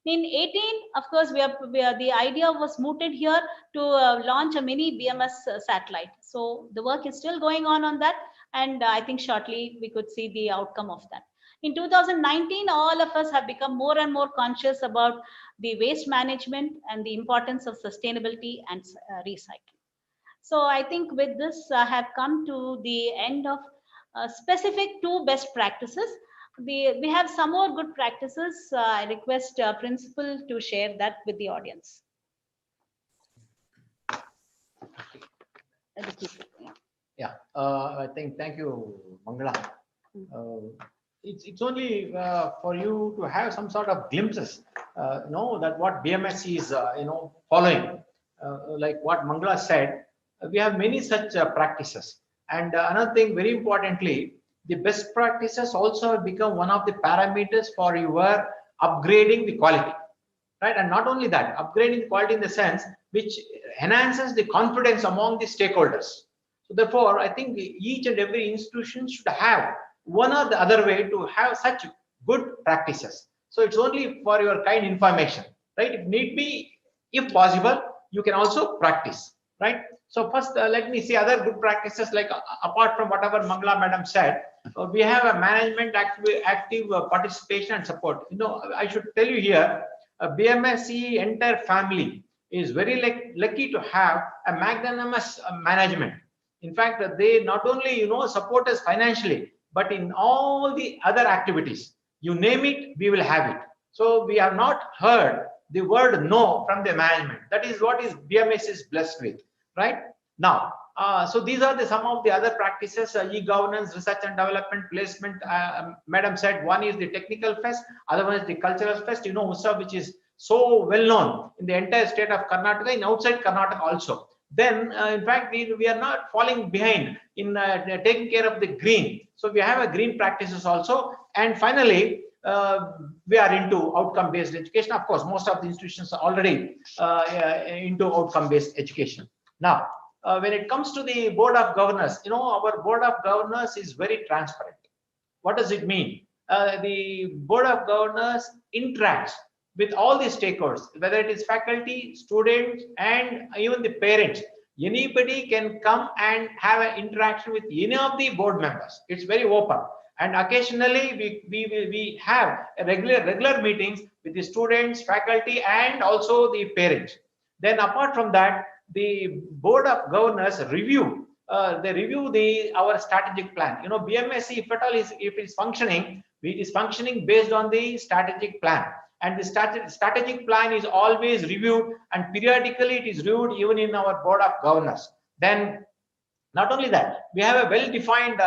In 18, of course, the idea was mooted here to launch a mini BMS satellite. So the work is still going on that, and I think shortly we could see the outcome of that. In 2019, all of us have become more and more conscious about the waste management and the importance of sustainability and recycling. So I think with this, I have come to the end of specific 2 best practices. We have some more good practices. I request principal to share that with the audience. Yeah, I think, thank you, Mangala. It's only for you to have some sort of glimpses, know that what BMS is, following. Like what Mangala said, we have many such practices. And another thing, very importantly, the best practices also have become one of the parameters for your upgrading the quality, right? And not only that, upgrading the quality in the sense which enhances the confidence among the stakeholders. So therefore, I think each and every institution should have one or the other way to have such good practices. So it's only for your kind information, right? If need be, if possible, you can also practice, right? So first, let me see other good practices, like apart from whatever Mangala madam said, we have a management active participation and support. I should tell you here, BMSC entire family is very lucky to have a magnanimous management. In fact, they not only support us financially, but in all the other activities, you name it, we will have it. So we have not heard the word no from the management. That is what is BMS is blessed with, right? Now, So these are some of the other practices: e-governance, research and development, placement. Madam said one is the technical fest, other one is the cultural fest. You know, Utsav, which is so well known in the entire state of Karnataka, and outside Karnataka also. Then, in fact, we are not falling behind in taking care of the green. So we have a green practices also. And finally, we are into outcome-based education. Of course, most of the institutions are already into outcome-based education. Now, when it comes to the board of governors, you know, our board of governors is very transparent. What does it mean? The board of governors interacts with all the stakeholders, whether it is faculty, students, and even the parents. Anybody can come and have an interaction with any of the board members. It's very open. And occasionally we have a regular meetings with the students, faculty, and also the parents. Then apart from that, the board of governors review our strategic plan. You know, BMSC, if at all if it is functioning, it is functioning based on the strategic plan. And the strategic plan is always reviewed, and periodically it is reviewed even in our board of governors. Then not only that, we have a well-defined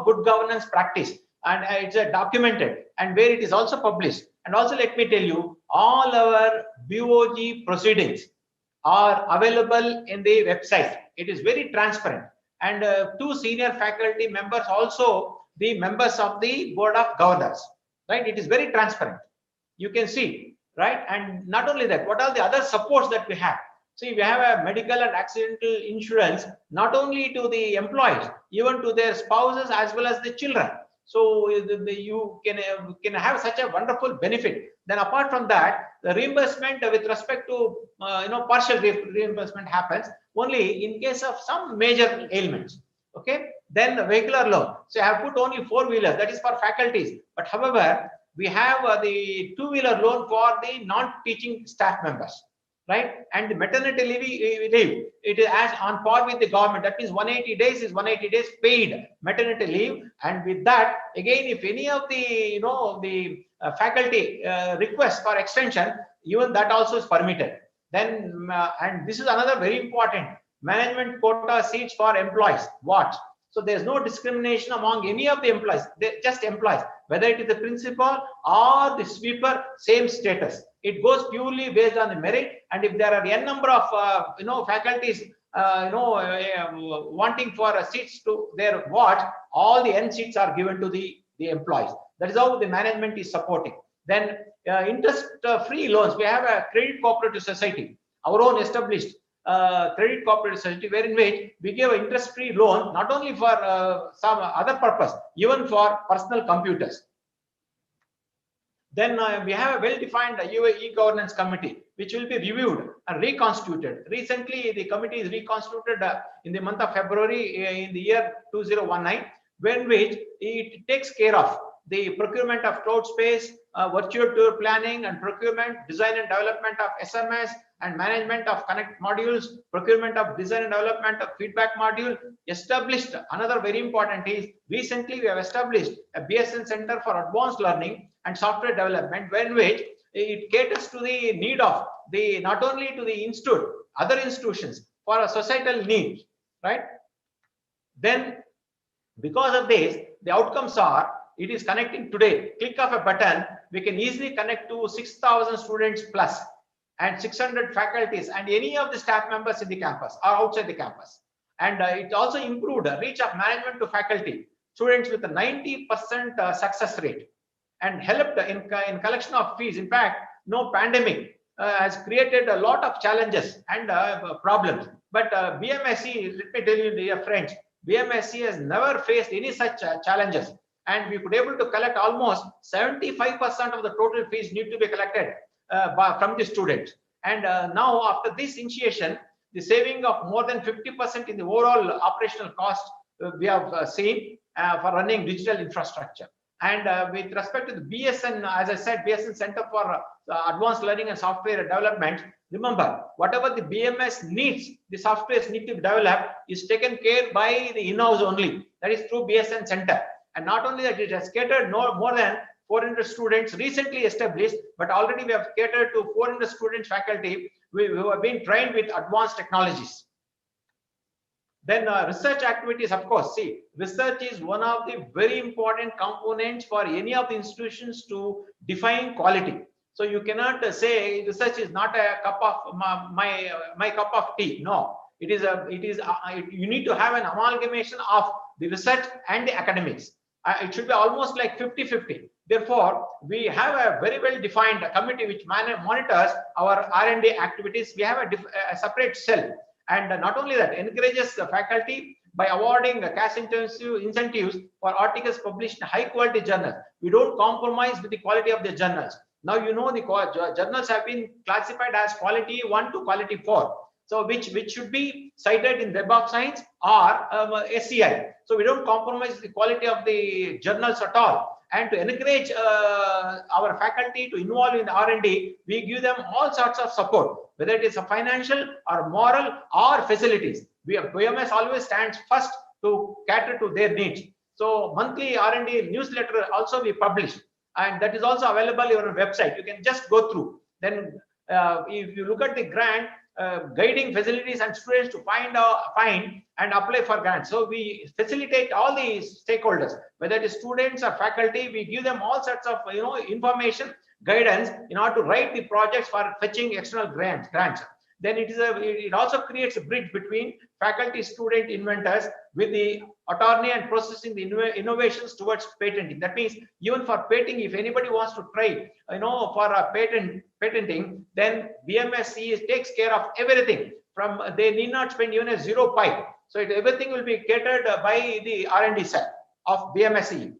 good governance practice, and it's documented, and where it is also published. And also, let me tell you, all our BOG proceedings are available in the website. It is very transparent, and 2 senior faculty members also the members of the board of governors, right? It is very transparent, you can see, right? And not only that, what are the other supports that we have? See, we have a medical and accidental insurance, not only to the employees, even to their spouses as well as the children. So you can have such a wonderful benefit. Then apart from that, the reimbursement with respect to partial reimbursement happens only in case of some major ailments. Okay, then the vehicular loan. So I have put only 4-wheelers, that is for faculties. But however, we have the 2-wheeler loan for the non-teaching staff members, right? And the maternity leave, it is as on par with the government. That means 180 days is 180 days paid maternity leave. And with that, again, if any of the faculty requests for extension, even that also is permitted. Then and this is another very important, management quota seats for employees. What? So there's no discrimination among any of the employees. They just employees, whether it is the principal or the sweeper, same status. It goes purely based on the merit. And if there are n number of faculties wanting for seats to their ward, all the n seats are given to the employees. That is how the management is supporting. Then interest-free loans. We have a credit cooperative society, our own established credit cooperative society, wherein which we give an interest-free loan, not only for some other purpose, even for personal computers. Then we have a well-defined e-governance committee, which will be reviewed and reconstituted. Recently, the committee is reconstituted in the month of February in the year 2019, when which it takes care of the procurement of cloud space, virtual tour planning and procurement, design and development of SMS, and management of connect modules, procurement of design and development of feedback module. Established, another very important is, recently we have established a BSN Center for Advanced Learning and Software Development, when which it caters to the need of the, not only to the institute, other institutions for a societal need, right? Then because of this, the outcomes are, it is connecting today, click of a button, we can easily connect to 6,000 students plus and 600 faculties and any of the staff members in the campus or outside the campus. And it also improved the reach of management to faculty, students with a 90% success rate, and helped in collection of fees. In fact, no pandemic has created a lot of challenges and problems. But BMSC, let me tell you, dear friends, BMSC has never faced any such challenges. And we could able to collect almost 75% of the total fees need to be collected from the students. And now after this initiation, the saving of more than 50% in the overall operational cost we have seen for running digital infrastructure. And with respect to the BSN, as I said, BSN Center for Advanced Learning and Software Development, remember, whatever the BMS needs, the softwares need to be developed, is taken care by the in-house only. That is through BSN Center. And not only that, it has catered more than 400 students recently established, but already we have catered to 400 students faculty who have been trained with advanced technologies. Then research activities, of course, see, research is one of the very important components for any of the institutions to define quality. So you cannot say research is not a cup of my cup of tea. No, you need to have an amalgamation of the research and the academics. It should be almost like 50-50. Therefore, we have a very well defined committee which monitors our R&D activities. We have a separate cell. And not only that, encourages the faculty by awarding cash incentives for articles published in high quality journals. We don't compromise with the quality of the journals. Now, you know, the journals have been classified as quality 1 to quality 4. So which should be cited in Web of Science or SCI. So we don't compromise the quality of the journals at all. And to encourage our faculty to involve in R&D, we give them all sorts of support, whether it is a financial or moral or facilities. BMS always stands first to cater to their needs. So monthly R&D newsletter also we publish, and that is also available on our website. You can just go through. Then if you look at the grant, guiding facilities and students to find and apply for grants. So we facilitate all the stakeholders, whether it is students or faculty. We give them all sorts of information, guidance in order to write the projects for fetching external grants. Then it also creates a bridge between faculty, student, inventors with the attorney and processing the innovations towards patenting. That means even for patenting, if anybody wants to try, for a patenting, then BMSC takes care of everything. They need not spend even a 0 pi. So everything will be catered by the R&D cell of BMSC.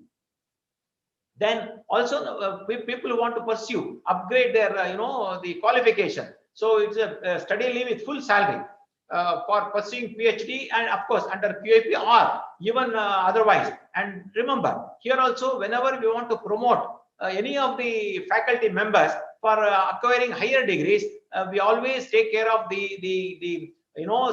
Then also people who want to pursue, upgrade their, the qualification. So it's a study leave with full salary for pursuing PhD, and of course under QAP or even otherwise. And remember, here also, whenever we want to promote any of the faculty members for acquiring higher degrees, we always take care of the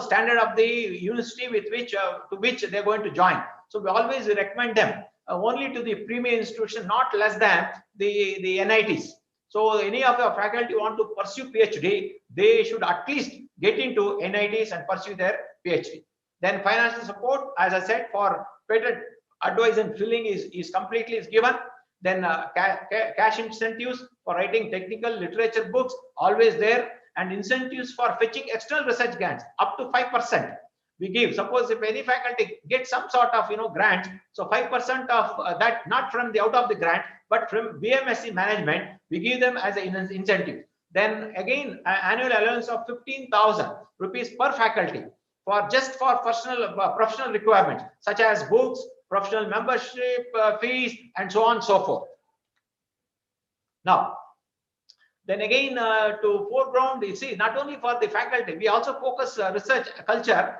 standard of the university with which to which they're going to join. So we always recommend them only to the premier institution, not less than the NITs. So any of your faculty want to pursue PhD, they should at least get into NITs and pursue their PhD. Then financial support, as I said, for patent advice and filling is completely given. Then cash incentives for writing technical literature books, always there. And incentives for fetching external research grants, up to 5%. We give. Suppose if any faculty gets some sort of grant, so 5% of that, not from the out of the grant, but from BMSC management, we give them as an incentive. Then again, annual allowance of 15,000 rupees per faculty for professional requirements such as books, professional membership fees, and so on and so forth. Now, then again, to foreground, you see, not only for the faculty, we also focus research culture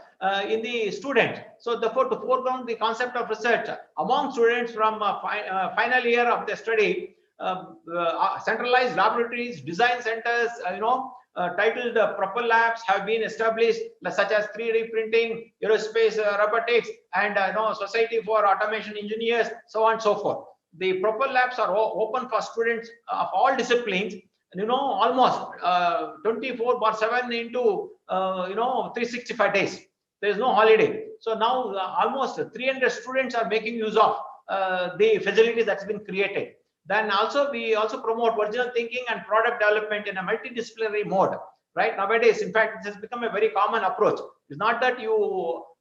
in the students. So therefore, to foreground the concept of research among students from final year of the study, centralized laboratories, design centers, titled proper labs have been established, such as 3D printing, aerospace, robotics, and Society for Automation Engineers, so on and so forth. The proper labs are open for students of all disciplines. Almost 24/7 into 365 days. There is no holiday. So now almost 300 students are making use of the facilities that's been created. Then also we also promote original thinking and product development in a multidisciplinary mode. Right nowadays, in fact, it has become a very common approach. It's not that you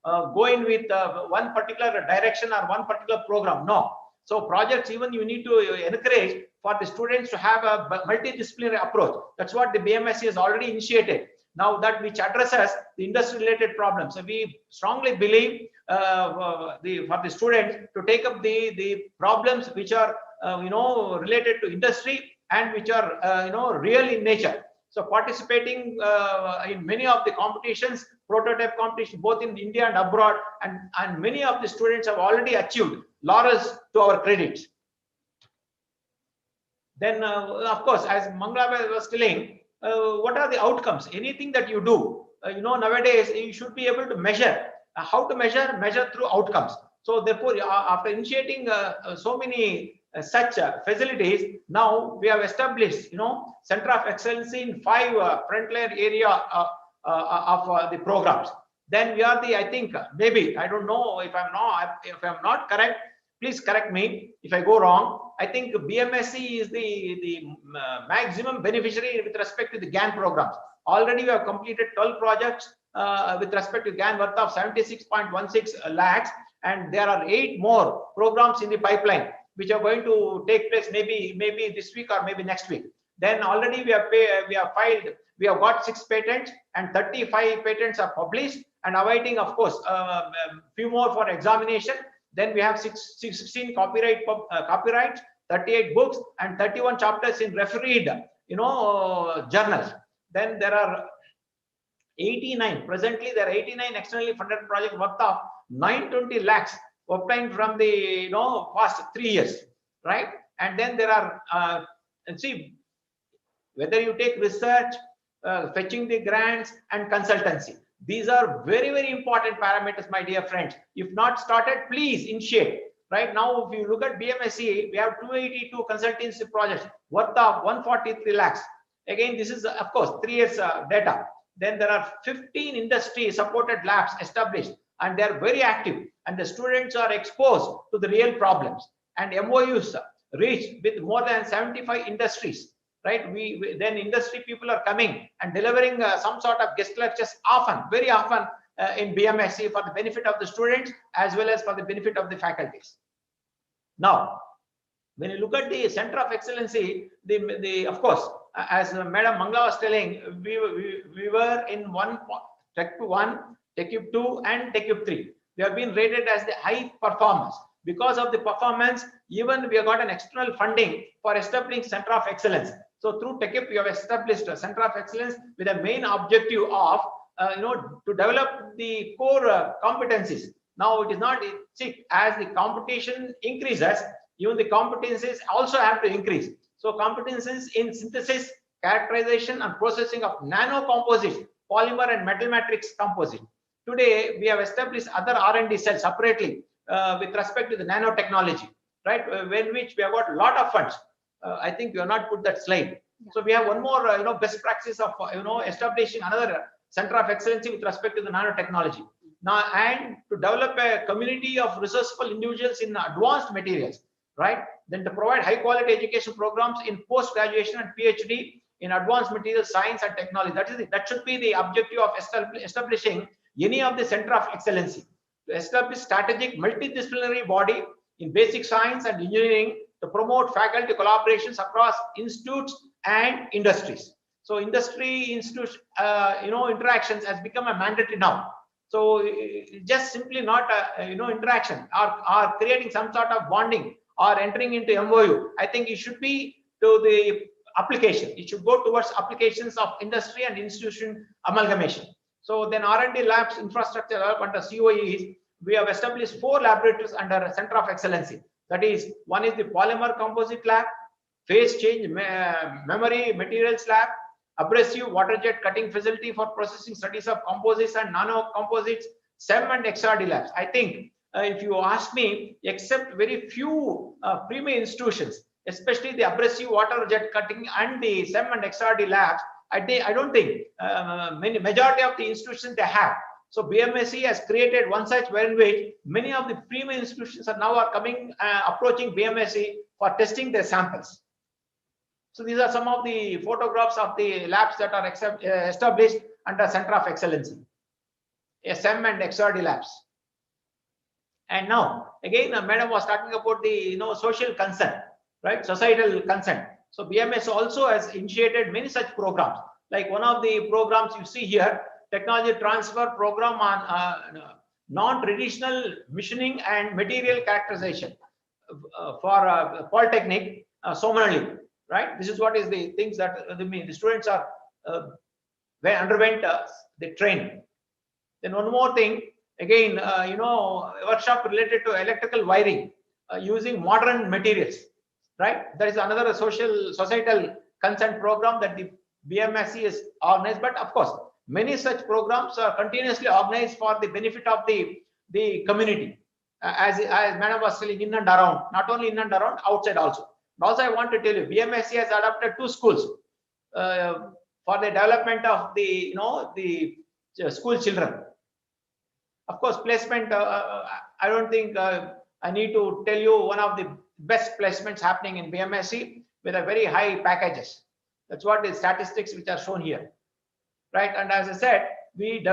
go in with one particular direction or one particular program. No. So projects, even you need to encourage for the students to have a multidisciplinary approach. That's what the BMSC has already initiated. Now that which addresses the industry-related problems. So we strongly believe for the students to take up the problems which are related to industry and which are real in nature. So participating in many of the competitions, prototype competition, both in India and abroad, and many of the students have already achieved laurels to our credit. Then, of course, as Mangala was telling, what are the outcomes? Anything that you do, nowadays you should be able to measure. How to measure through outcomes. So therefore, after initiating so many such facilities, now we have established, center of excellence in 5 frontline area of the programs. then we are the, I think, maybe, I don't know if I'm not correct, please correct me if I go wrong. I think BMSC is the maximum beneficiary with respect to the GAN programs. Already we have completed 12 projects with respect to GAN worth of 76.16 lakhs, and there are 8 more programs in the pipeline which are going to take place maybe this week or maybe next week. Then already we have got 6 patents and 35 patents are published and awaiting, of course, few more for examination. Then we have 16 copyrights, 38 books, and 31 chapters in refereed, journals. Then there are 89. Presently, there are 89 externally funded projects worth of 920 lakhs obtained from the past 3 years, right? And then there are and see, whether you take research, fetching the grants, and consultancy. These are very, very important parameters, my dear friends. If not started, please initiate. Right now, if you look at BMSC, we have 282 consultancy projects worth of 143 lakhs. Again, this is, of course, 3 years data. Then there are 15 industry supported labs established, and they are very active, and the students are exposed to the real problems. And MOUs reached with more than 75 industries. Right, then industry people are coming and delivering some sort of guest lectures often, very often in BMSC for the benefit of the students as well as for the benefit of the faculties. Now, when you look at the Center of Excellency, of course, as Madam Mangla was telling, we were in TechUp 1, TechUp 2, and TechUp 3. We have been rated as the high performers. Because of the performance, even we have got an external funding for establishing Center of Excellence. So through TechUp, we have established a Center of Excellence with a main objective of, to develop the core competencies. Now it is not, see, as the competition increases, even the competencies also have to increase. So competencies in synthesis, characterization, and processing of nano composites, polymer and metal matrix composite. Today, we have established other R&D cells separately with respect to the nanotechnology, right? When which we have got a lot of funds. I think we have not put that slide. Yeah. So we have one more, best practice of, establishing another Center of Excellency with respect to the nanotechnology. Now, and to develop a community of resourceful individuals in advanced materials, right? Then to provide high quality education programs in post-graduation and PhD in advanced materials science and technology. That should be the objective of establishing any of the Center of Excellency. To establish strategic multidisciplinary body in basic science and engineering to promote faculty collaborations across institutes and industries. So industry institutes, interactions has become a mandatory now. So just simply not interaction or creating some sort of bonding or entering into MOU. I think it should be to the application. It should go towards applications of industry and institution amalgamation. So then R&D labs infrastructure under COEs, we have established 4 laboratories under a Center of Excellency. That is, one is the polymer composite lab, phase change memory materials lab, abrasive water jet cutting facility for processing studies of composites and nano composites, SEM and XRD labs. I think if you ask me, except very few premier institutions, especially the abrasive water jet cutting and the SEM and XRD labs, I don't think majority of the institutions they have. So BMSC has created one such wherein which many of the premier institutions are now coming approaching BMSC for testing their samples. So these are some of the photographs of the labs that are established under Center of Excellency, SM and XRD labs. And now again, Madam was talking about the social consent, right? Societal consent. So BMS also has initiated many such programs. Like one of the programs you see here, technology transfer program on non-traditional machining and material characterization for Polytechnic Somanali, right? This is what is the things that the students are underwent the training. Then one more thing, again, workshop related to electrical wiring using modern materials, right? There is another societal consent program that the BMSC is organized, but of course, many such programs are continuously organized for the benefit of the community, as Madam was telling, in and around, not only in and around, outside also. And also, I want to tell you, BMSC has adopted 2 schools for the development of the school children. Of course, placement, I don't think I need to tell you one of the best placements happening in BMSC with a very high packages. That's what the statistics which are shown here, right? And as I said, we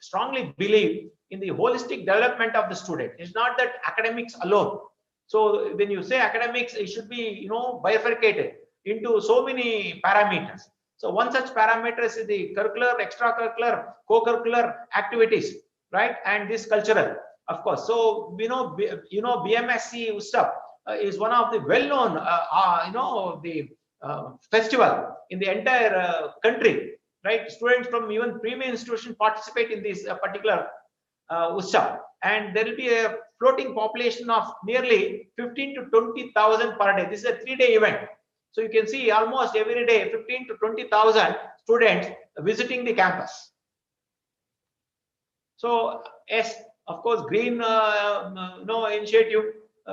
strongly believe in the holistic development of the student. It's not that academics alone. So when you say academics, it should be, bifurcated into so many parameters. So one such parameter is the curricular, extracurricular, co-curricular activities, right? And this cultural, of course. So BMSC Ustav is one of the well-known, the festival in the entire country, right? Students from even premier institution participate in this particular Ustav, and there will be a floating population of nearly 15 to 20,000 per day. This is a 3-day event. So you can see almost every day 15 to 20,000 students visiting the campus. So yes, of course, green initiative,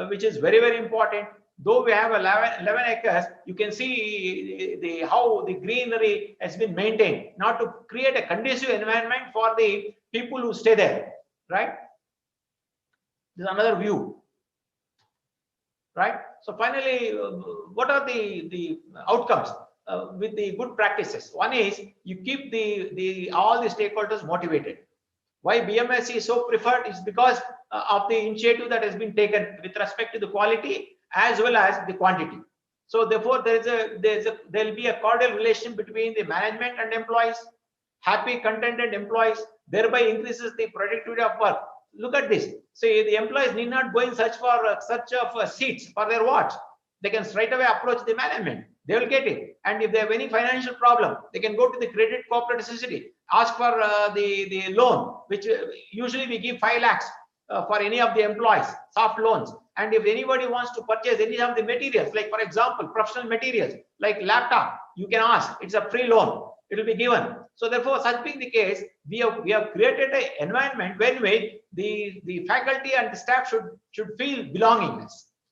which is very, very important. Though we have 11 acres, you can see how the greenery has been maintained, not to create a conducive environment for the people who stay there, right? This is another view, right? So finally, what are the outcomes with the good practices? One is you keep all the stakeholders motivated. Why BMSC is so preferred is because of the initiative that has been taken with respect to the quality as well as the quantity. So therefore, there will be a cordial relation between the management and employees. Happy, contented employees thereby increases the productivity of work. Look at this. See, the employees need not go in search of seats for their wards. They can straight away approach the management. They will get it. And if they have any financial problem, they can go to the credit cooperative society, ask for the loan, which usually we give 5 lakhs for any of the employees, soft loans. And if anybody wants to purchase any of the materials, like for example, professional materials, like laptop, you can ask, it's a free loan, it will be given. So therefore, such being the case, we have created an environment where the faculty and the staff should feel belongingness.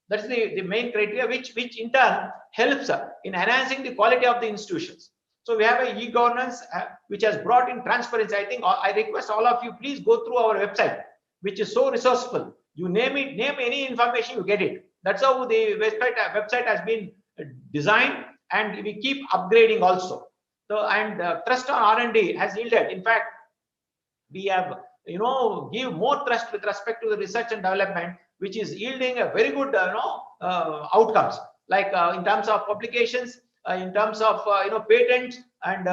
That's the main criteria, which in turn helps in enhancing the quality of the institutions. So we have a e-governance which has brought in transparency. I think I request all of you, please go through our website, which is so resourceful. You name any information, you get it. That's how the website has been designed, and we keep upgrading also. So and trust on R&D has yielded. In fact, we have give more trust with respect to the research and development, which is yielding a very good outcomes, like in terms of publications, in terms of patents and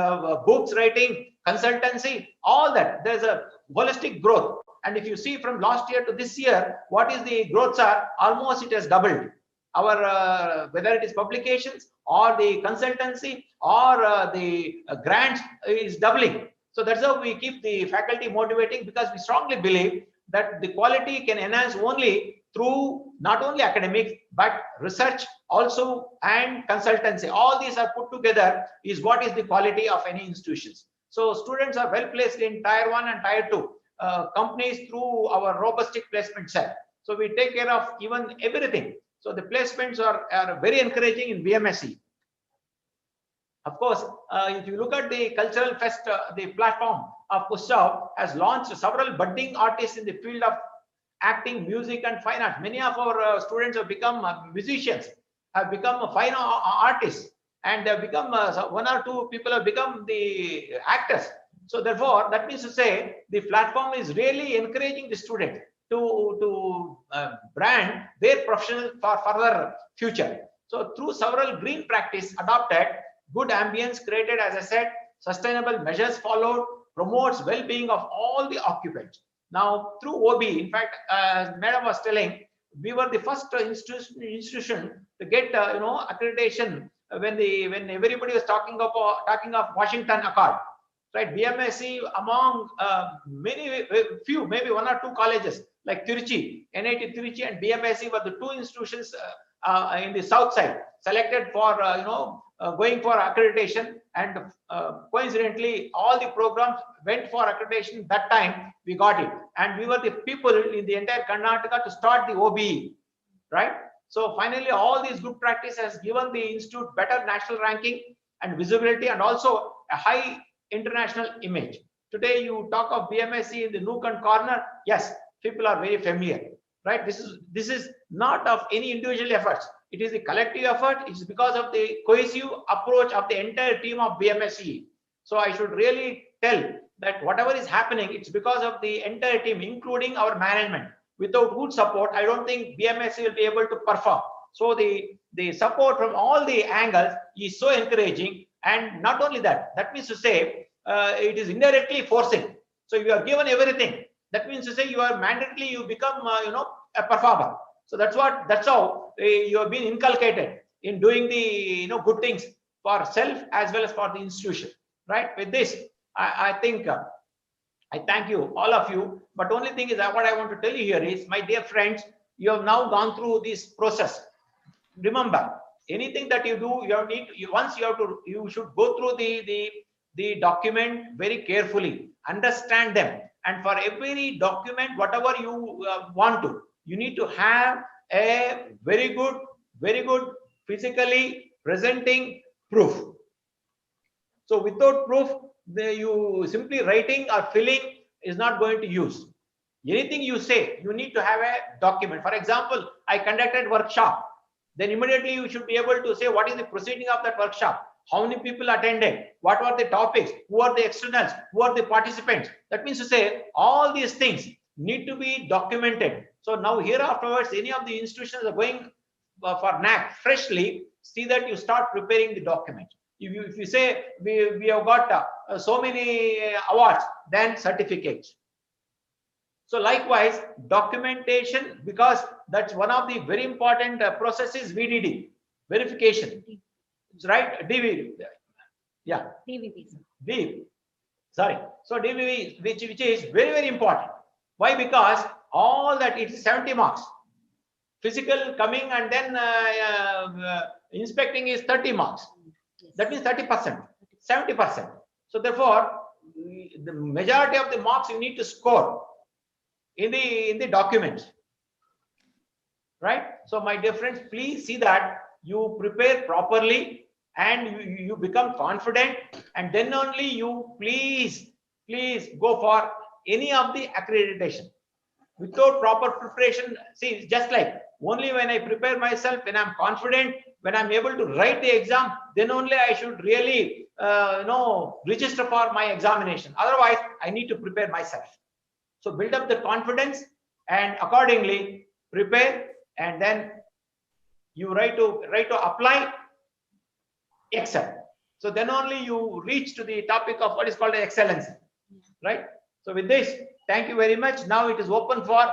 books writing, consultancy, all that. There's a holistic growth. And if you see from last year to this year, what is the growths are, almost it has doubled. Our whether it is publications or the consultancy or the grants is doubling. So that's how we keep the faculty motivating, because we strongly believe that the quality can enhance only through not only academics but research also and consultancy. All these are put together is what is the quality of any institutions. So students are well placed in tier 1 and tier 2 companies through our robust placement cell. So we take care of even everything. So the placements are very encouraging in BMSC. Of course, if you look at the cultural fest, the platform of Ustav has launched several budding artists in the field of acting, music, and fine art. Many of our students have become musicians, have become fine artists, and have become one or two people have become the actors. So therefore, that means to say the platform is really encouraging the student to brand their professional for further future. So through several green practice adopted, good ambience created, as I said, sustainable measures followed, promotes well-being of all the occupants. Now through OB, in fact, as Madam was telling, we were the first institution to get accreditation when everybody was talking of Washington Accord. Right, BMSC among few, maybe 1 or 2 colleges like Tiruchi, NIT Tiruchi and BMSC were the 2 institutions in the south side selected for going for accreditation, and coincidentally all the programs went for accreditation. That time we got it, and we were the people in the entire Karnataka to start the OBE, right? So finally all these good practice has given the institute better national ranking and visibility, and also a high international image. Today you talk of BMSC in the nook and corner. Yes, people are very familiar, right? This is not of any individual efforts. It is the collective effort. It's because of the cohesive approach of the entire team of BMSC. So I should really tell that whatever is happening, it's because of the entire team, including our management. Without good support, I don't think BMSC will be able to perform. So the support from all the angles is so encouraging. And not only that, that means to say, it is indirectly forcing. So if you are given everything, that means to say you are mandatorily, you become, a performer. So that's how you have been inculcated in doing the, good things for self as well as for the institution, right? With this, I think, I thank you, all of you. But only thing is that what I want to tell you here is, my dear friends, you have now gone through this process. Remember, anything that you do, you should go through the document very carefully, understand them, and for every document, whatever you want to, you need to have a very good physically presenting proof. So without proof, you simply writing or filling is not going to use. Anything you say, you need to have a document. For example, I conducted workshop. Then immediately you should be able to say what is the proceeding of that workshop, how many people attended, what were the topics, who are the externals, who are the participants. That means to say all these things need to be documented. So now here afterwards, any of the institutions are going for NAAC freshly, see that you start preparing the document. If you say we have got so many awards, then certificates. So likewise, documentation, because that's one of the very important processes, VDD, verification. It's right, DV, yeah. DVV, sorry. So DVV, which is very important. Why? Because all that, it's 70 marks. Physical coming and then inspecting is 30 marks. That means 30%, 70%. So therefore, the majority of the marks you need to score in the document, right? So my dear friends, please see that you prepare properly and you become confident, and then only you please go for any of the accreditation. Without proper preparation, see, it's just like only when I prepare myself, when I'm confident, when I'm able to write the exam, then only I should really register for my examination. Otherwise, I need to prepare myself. So build up the confidence and accordingly prepare, and then you write to apply, excel. So then only you reach to the topic of what is called excellence, right? So with this, thank you very much. Now it is open for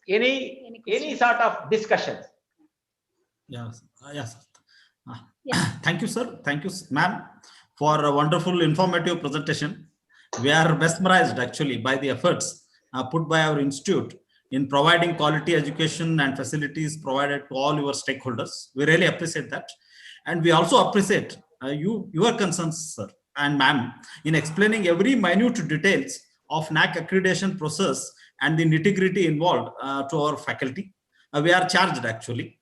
any sort of discussions. Yes, yes. Thank you, sir. Thank you, ma'am, for a wonderful, informative presentation. We are mesmerized actually by the efforts put by our institute in providing quality education and facilities provided to all your stakeholders. We really appreciate that. And we also appreciate your concerns, sir and ma'am, in explaining every minute details of NAAC accreditation process and the nitty-gritty involved to our faculty. We are charged actually.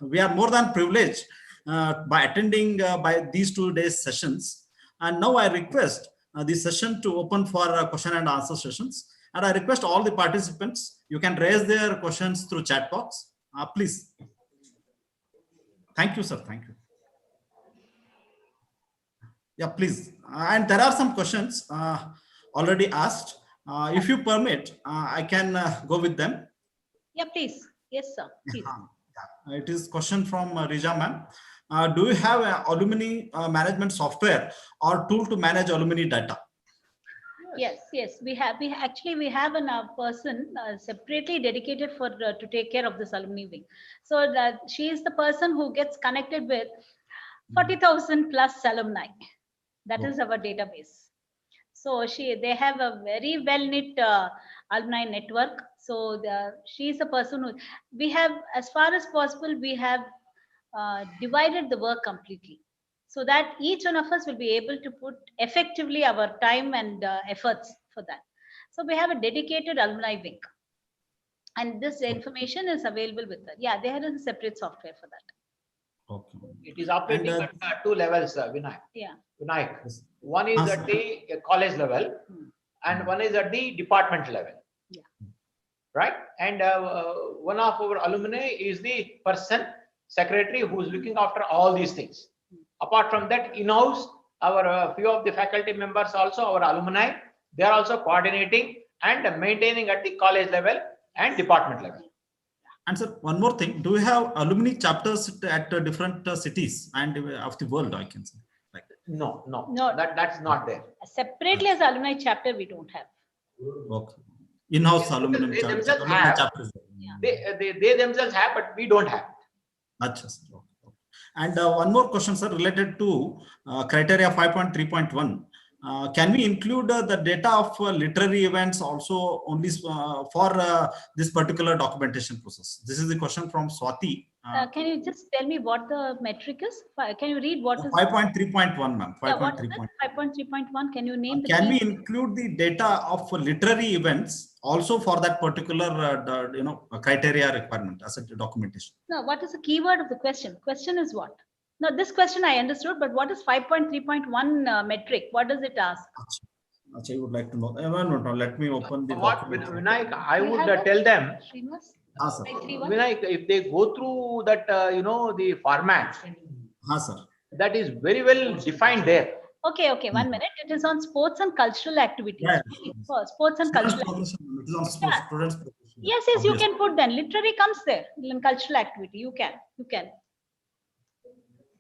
We are more than privileged by attending by these 2 days sessions. And now I request this session to open for question and answer sessions. And I request all the participants, you can raise their questions through chat box. Please. Thank you, sir. Thank you. Yeah, please. And there are some questions already asked. If you permit, I can go with them. Yeah, please. Yes, sir. Please. It is question from Rija ma'am. Do you have an alumni management software or tool to manage alumni data? Yes, we have a person separately dedicated for to take care of this alumni wing. So that she is the person who gets connected with 40,000 plus alumni. That is our database. So they have a very well knit alumni network. So she is a person who we have, as far as possible, we have divided the work completely, so that each one of us will be able to put effectively our time and efforts for that. So we have a dedicated alumni wing, and this information is available with that. Yeah, they have a separate software for that. Okay. It is operating And, at two levels, Vinayak. Yeah. Vinayak. Yes. One is Sir. at the college level, and one is at the department level. Yeah. Right? And one of our alumni is the person, secretary, who is looking after all these things. Apart from that, in-house, our few of the faculty members also, our alumni, they are also coordinating and maintaining at the college level and department level. And sir, one more thing, do you have alumni chapters at different cities and of the world, I can say? Like, No, No. that's not there. Separately as alumni chapter, we don't have. okay. In-house alumni They chapters. themselves have. chapters. They themselves have, but we don't have. Achha, sir. Okay. And one more question, sir, related to criteria 5.3.1. Can we include the data of literary events also only for this particular documentation process? This is the question from Swati. Can you just tell me what the metric is? Can you read what is 5.3.1, ma'am. Yeah, what is it? 5.3.1. Can you name the Can key? we include the data of literary events also for that particular criteria requirement as a documentation? No, what is the keyword of the question? Question is what? Now, this question I understood, but what is 5.3.1 metric? What does it ask? Achha, you would like to know? No, let me open the What, document. Vinayak, I Do you would have that? tell them, Srinivas? Sir. 5.3.1? Vinayak, if they go through that, the format, Sir. that is very well defined there. Okay, 1 minute. It is on sports and cultural activities. Yeah. Sports and cultural Students' activities. progression. It is on sports, Yeah. students' progression. Yes, you Obviously. can put then. Literary comes there in cultural activity. You can.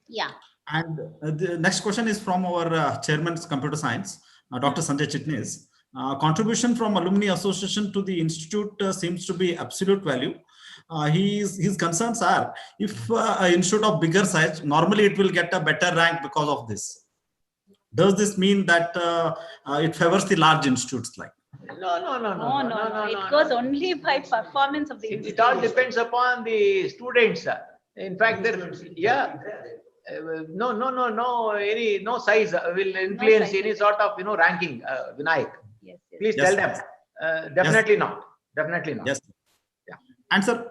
Yeah. And the next question is from our chairman's computer science, Dr. Sanjay Chitnis. Contribution from alumni association to the institute seems to be absolute value. His concerns are if an institute of bigger size, normally it will get a better rank because of this. Does this mean that it favors the large institutes like? No. It goes only by performance of the It all depends upon the students. In fact, no size will influence size. any sort of ranking, Vinayak. Yes. Please Yes, tell them. Definitely not. Definitely not. Yes. Yeah. And sir,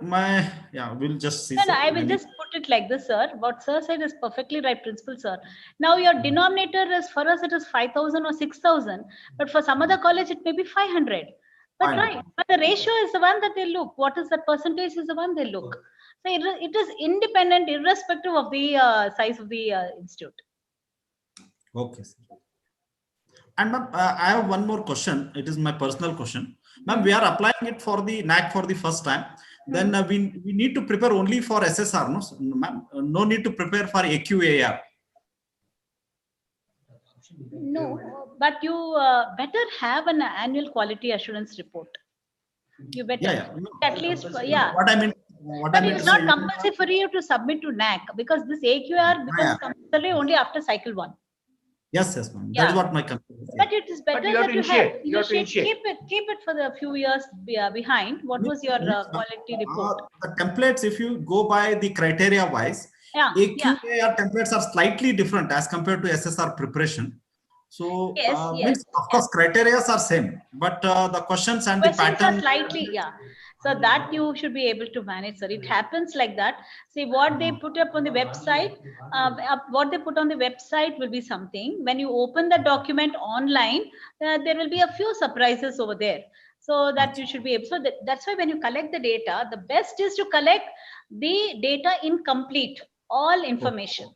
we'll just see. No, sir, I will just put it like this, sir. What sir said is perfectly right principle, sir. Now your denominator is, for us it is 5,000 or 6,000, but for some other college it may be 500. But 500. right, but the ratio is the one that they look. What is the percentage is the one they look. So it is independent, irrespective of the size of the institute. Okay, sir. And ma'am, I have one more question. It is my personal question. Ma'am, we are applying it for the NAAC for the first time. Then we need to prepare only for SSR, no, ma'am? No need to prepare for AQAR. No, but you better have an annual quality assurance report. You better at least, yeah. What I mean, but it is not compulsory for you to submit to NAAC because this AQR becomes compulsory only after cycle 1. Yes, ma'am. That is what my concern is. But it is better you have that to initiate. Keep it for the few years behind. What was your quality report? The templates, if you go by the criteria wise, AQAR templates are slightly different as compared to SSR preparation. So, means, of course, criteria are same, but the questions and the pattern are slightly, So that you should be able to manage, sir. It happens like that. See, what they put up on the website, what they put on the website will be something. When you open the document online, there will be a few surprises over there. So that you should be able. So that's why when you collect the data, the best is to collect the data incomplete, all information.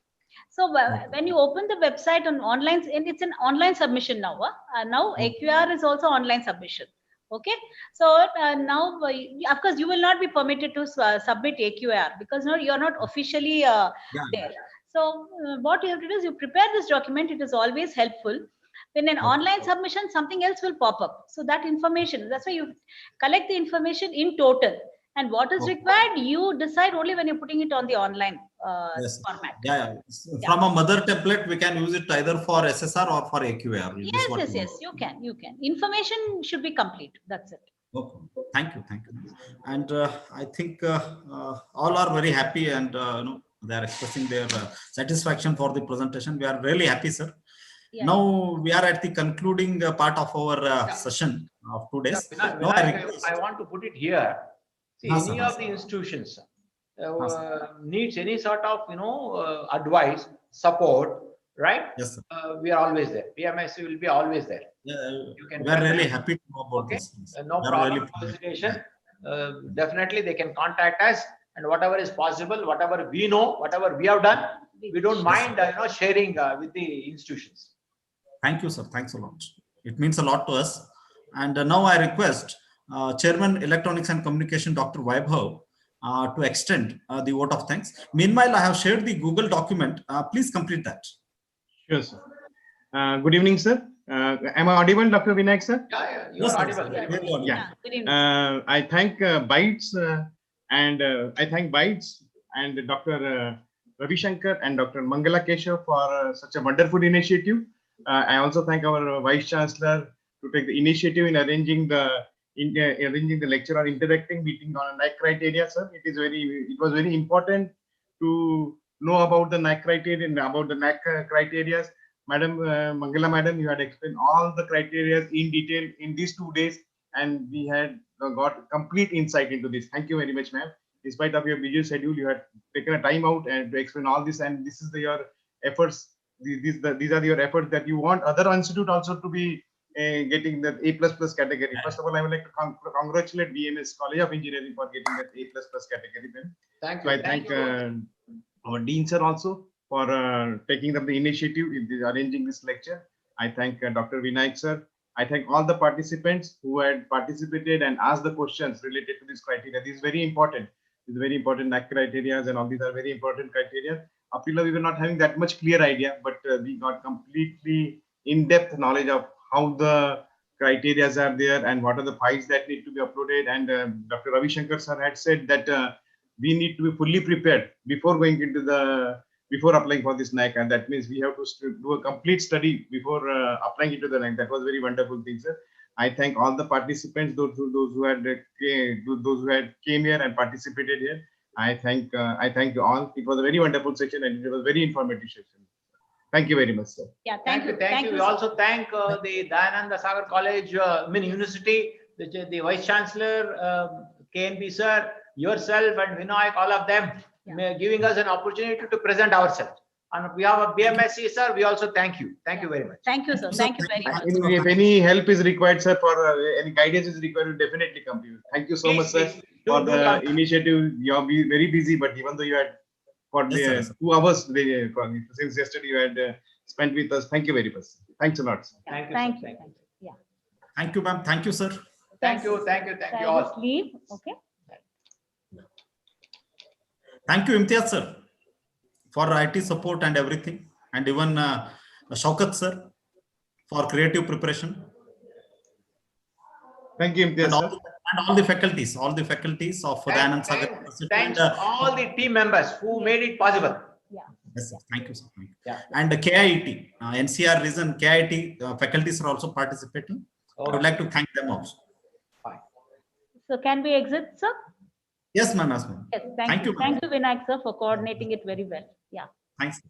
So when you open the website on online, and it's an online submission now. Now AQR is also online submission. Okay, so now of course you will not be permitted to submit AQR because no, you're not officially there. So what you have to do is you prepare this document. It is always helpful. When an online submission, something else will pop up. So that information, that's why you collect the information in total. And what is required, you decide only when you're putting it on the online format. From a mother template, we can use it either for SSR or for AQAR. Yes, you can. Information should be complete. That's it. Okay. Thank you. And I think all are very happy and they are expressing their satisfaction for the presentation. We are really happy, sir. Now we are at the concluding part of our session of 2 days. I want to put it here. See, any of the institutions, needs any sort of advice, support, right? Yes, sir. We are always there. BMSC will be always there. Yeah, You can we are really contact. happy to know about Okay, this. Yes. no We are problem. really No hesitation. Definitely, they can contact us, and whatever is possible, whatever we know, whatever we have done, we don't mind sharing with the institutions. Thank you, sir. Thanks a lot. It means a lot to us. And now I request Chairman Electronics and Communication, Dr. Vaibhav, to extend the vote of thanks. Meanwhile, I have shared the Google document. Please complete that. Sure, sir. Good evening, sir. Am I audible, Dr. Vinayak, sir? Yeah, you Yes, are sir. audible. Very audible. Yeah. Good evening. I thank Bytes and Dr. Ravi Shankar and Dr. Mangala Keshav for such a wonderful initiative. I also thank our Vice Chancellor to take the initiative in arranging the lecture or interacting meeting on NAAC criteria, sir. It was very important to know about the NAAC criteria and about the NAAC criteria. Madam Mangala, madam, you had explained all the criteria in detail in these 2 days, and we had got complete insight into this. Thank you very much, ma'am. In spite of your busy schedule, you had taken a time out and to explain all this, and this is your efforts. These are your efforts that you want other institute also to be getting that A++ category. First of all, I would like to congratulate BMS College of Engineering for getting that A++ category. Then, Thank so you. I thank our dean sir also for taking up the initiative in arranging this lecture. I thank Dr. Vinayak sir. I thank all the participants who had participated and asked the questions related to this criteria. This is very important. This is very important NAAC criteria, and all these are very important criteria. Up till now, we were not having that much clear idea, but we got completely in-depth knowledge of how the criteria are there and what are the files that need to be uploaded. And Dr. Ravi Shankar sir had said that we need to be fully prepared before going into before applying for this NAAC, and that means we have to do a complete study before applying into the NAAC. That was very wonderful thing, sir. I thank all the participants, those who had came here and participated here. I thank you all. It was a very wonderful session, and it was a very informative session. Thank you very much, sir. Yeah, Thank you. We also thank the Dayananda Sagar College, University, the Vice Chancellor, KNB sir, yourself, and Vinayak, all of them, giving us an opportunity to present ourselves. On behalf of BMSC, sir, we also thank you. Thank you very much. Thank you, sir. Thank you very much. If any help is required, sir, for any guidance is required, we'll definitely come to you. Thank you so much, sir, for the initiative. You are very busy, but even though you had for the 2 hours since yesterday, you had spent with us. Thank you very much. Thanks a lot, sir. Thank you. Thank you. Yeah. Thank you, ma'am. Thank you, sir. Thank you I'll just all. leave. Okay. Thank you, Imtiaz sir, for IT support and everything, and even Shaukat sir for creative preparation. Thank you, Imtiaz, sir. And all the faculties of Dayananda Sagar. Thanks to all the team members who made it possible. Yeah. Yes, sir. Thank you, sir. Thank you. Yeah. And the KIT, NCR region KIT faculties are also participating. I would like to thank them also. Fine. So can we exit, sir? Yes, ma'am. Yes, ma'am. Yes. Thank you. Thank you, Vinayak sir, for coordinating it very well. Yeah. Thanks.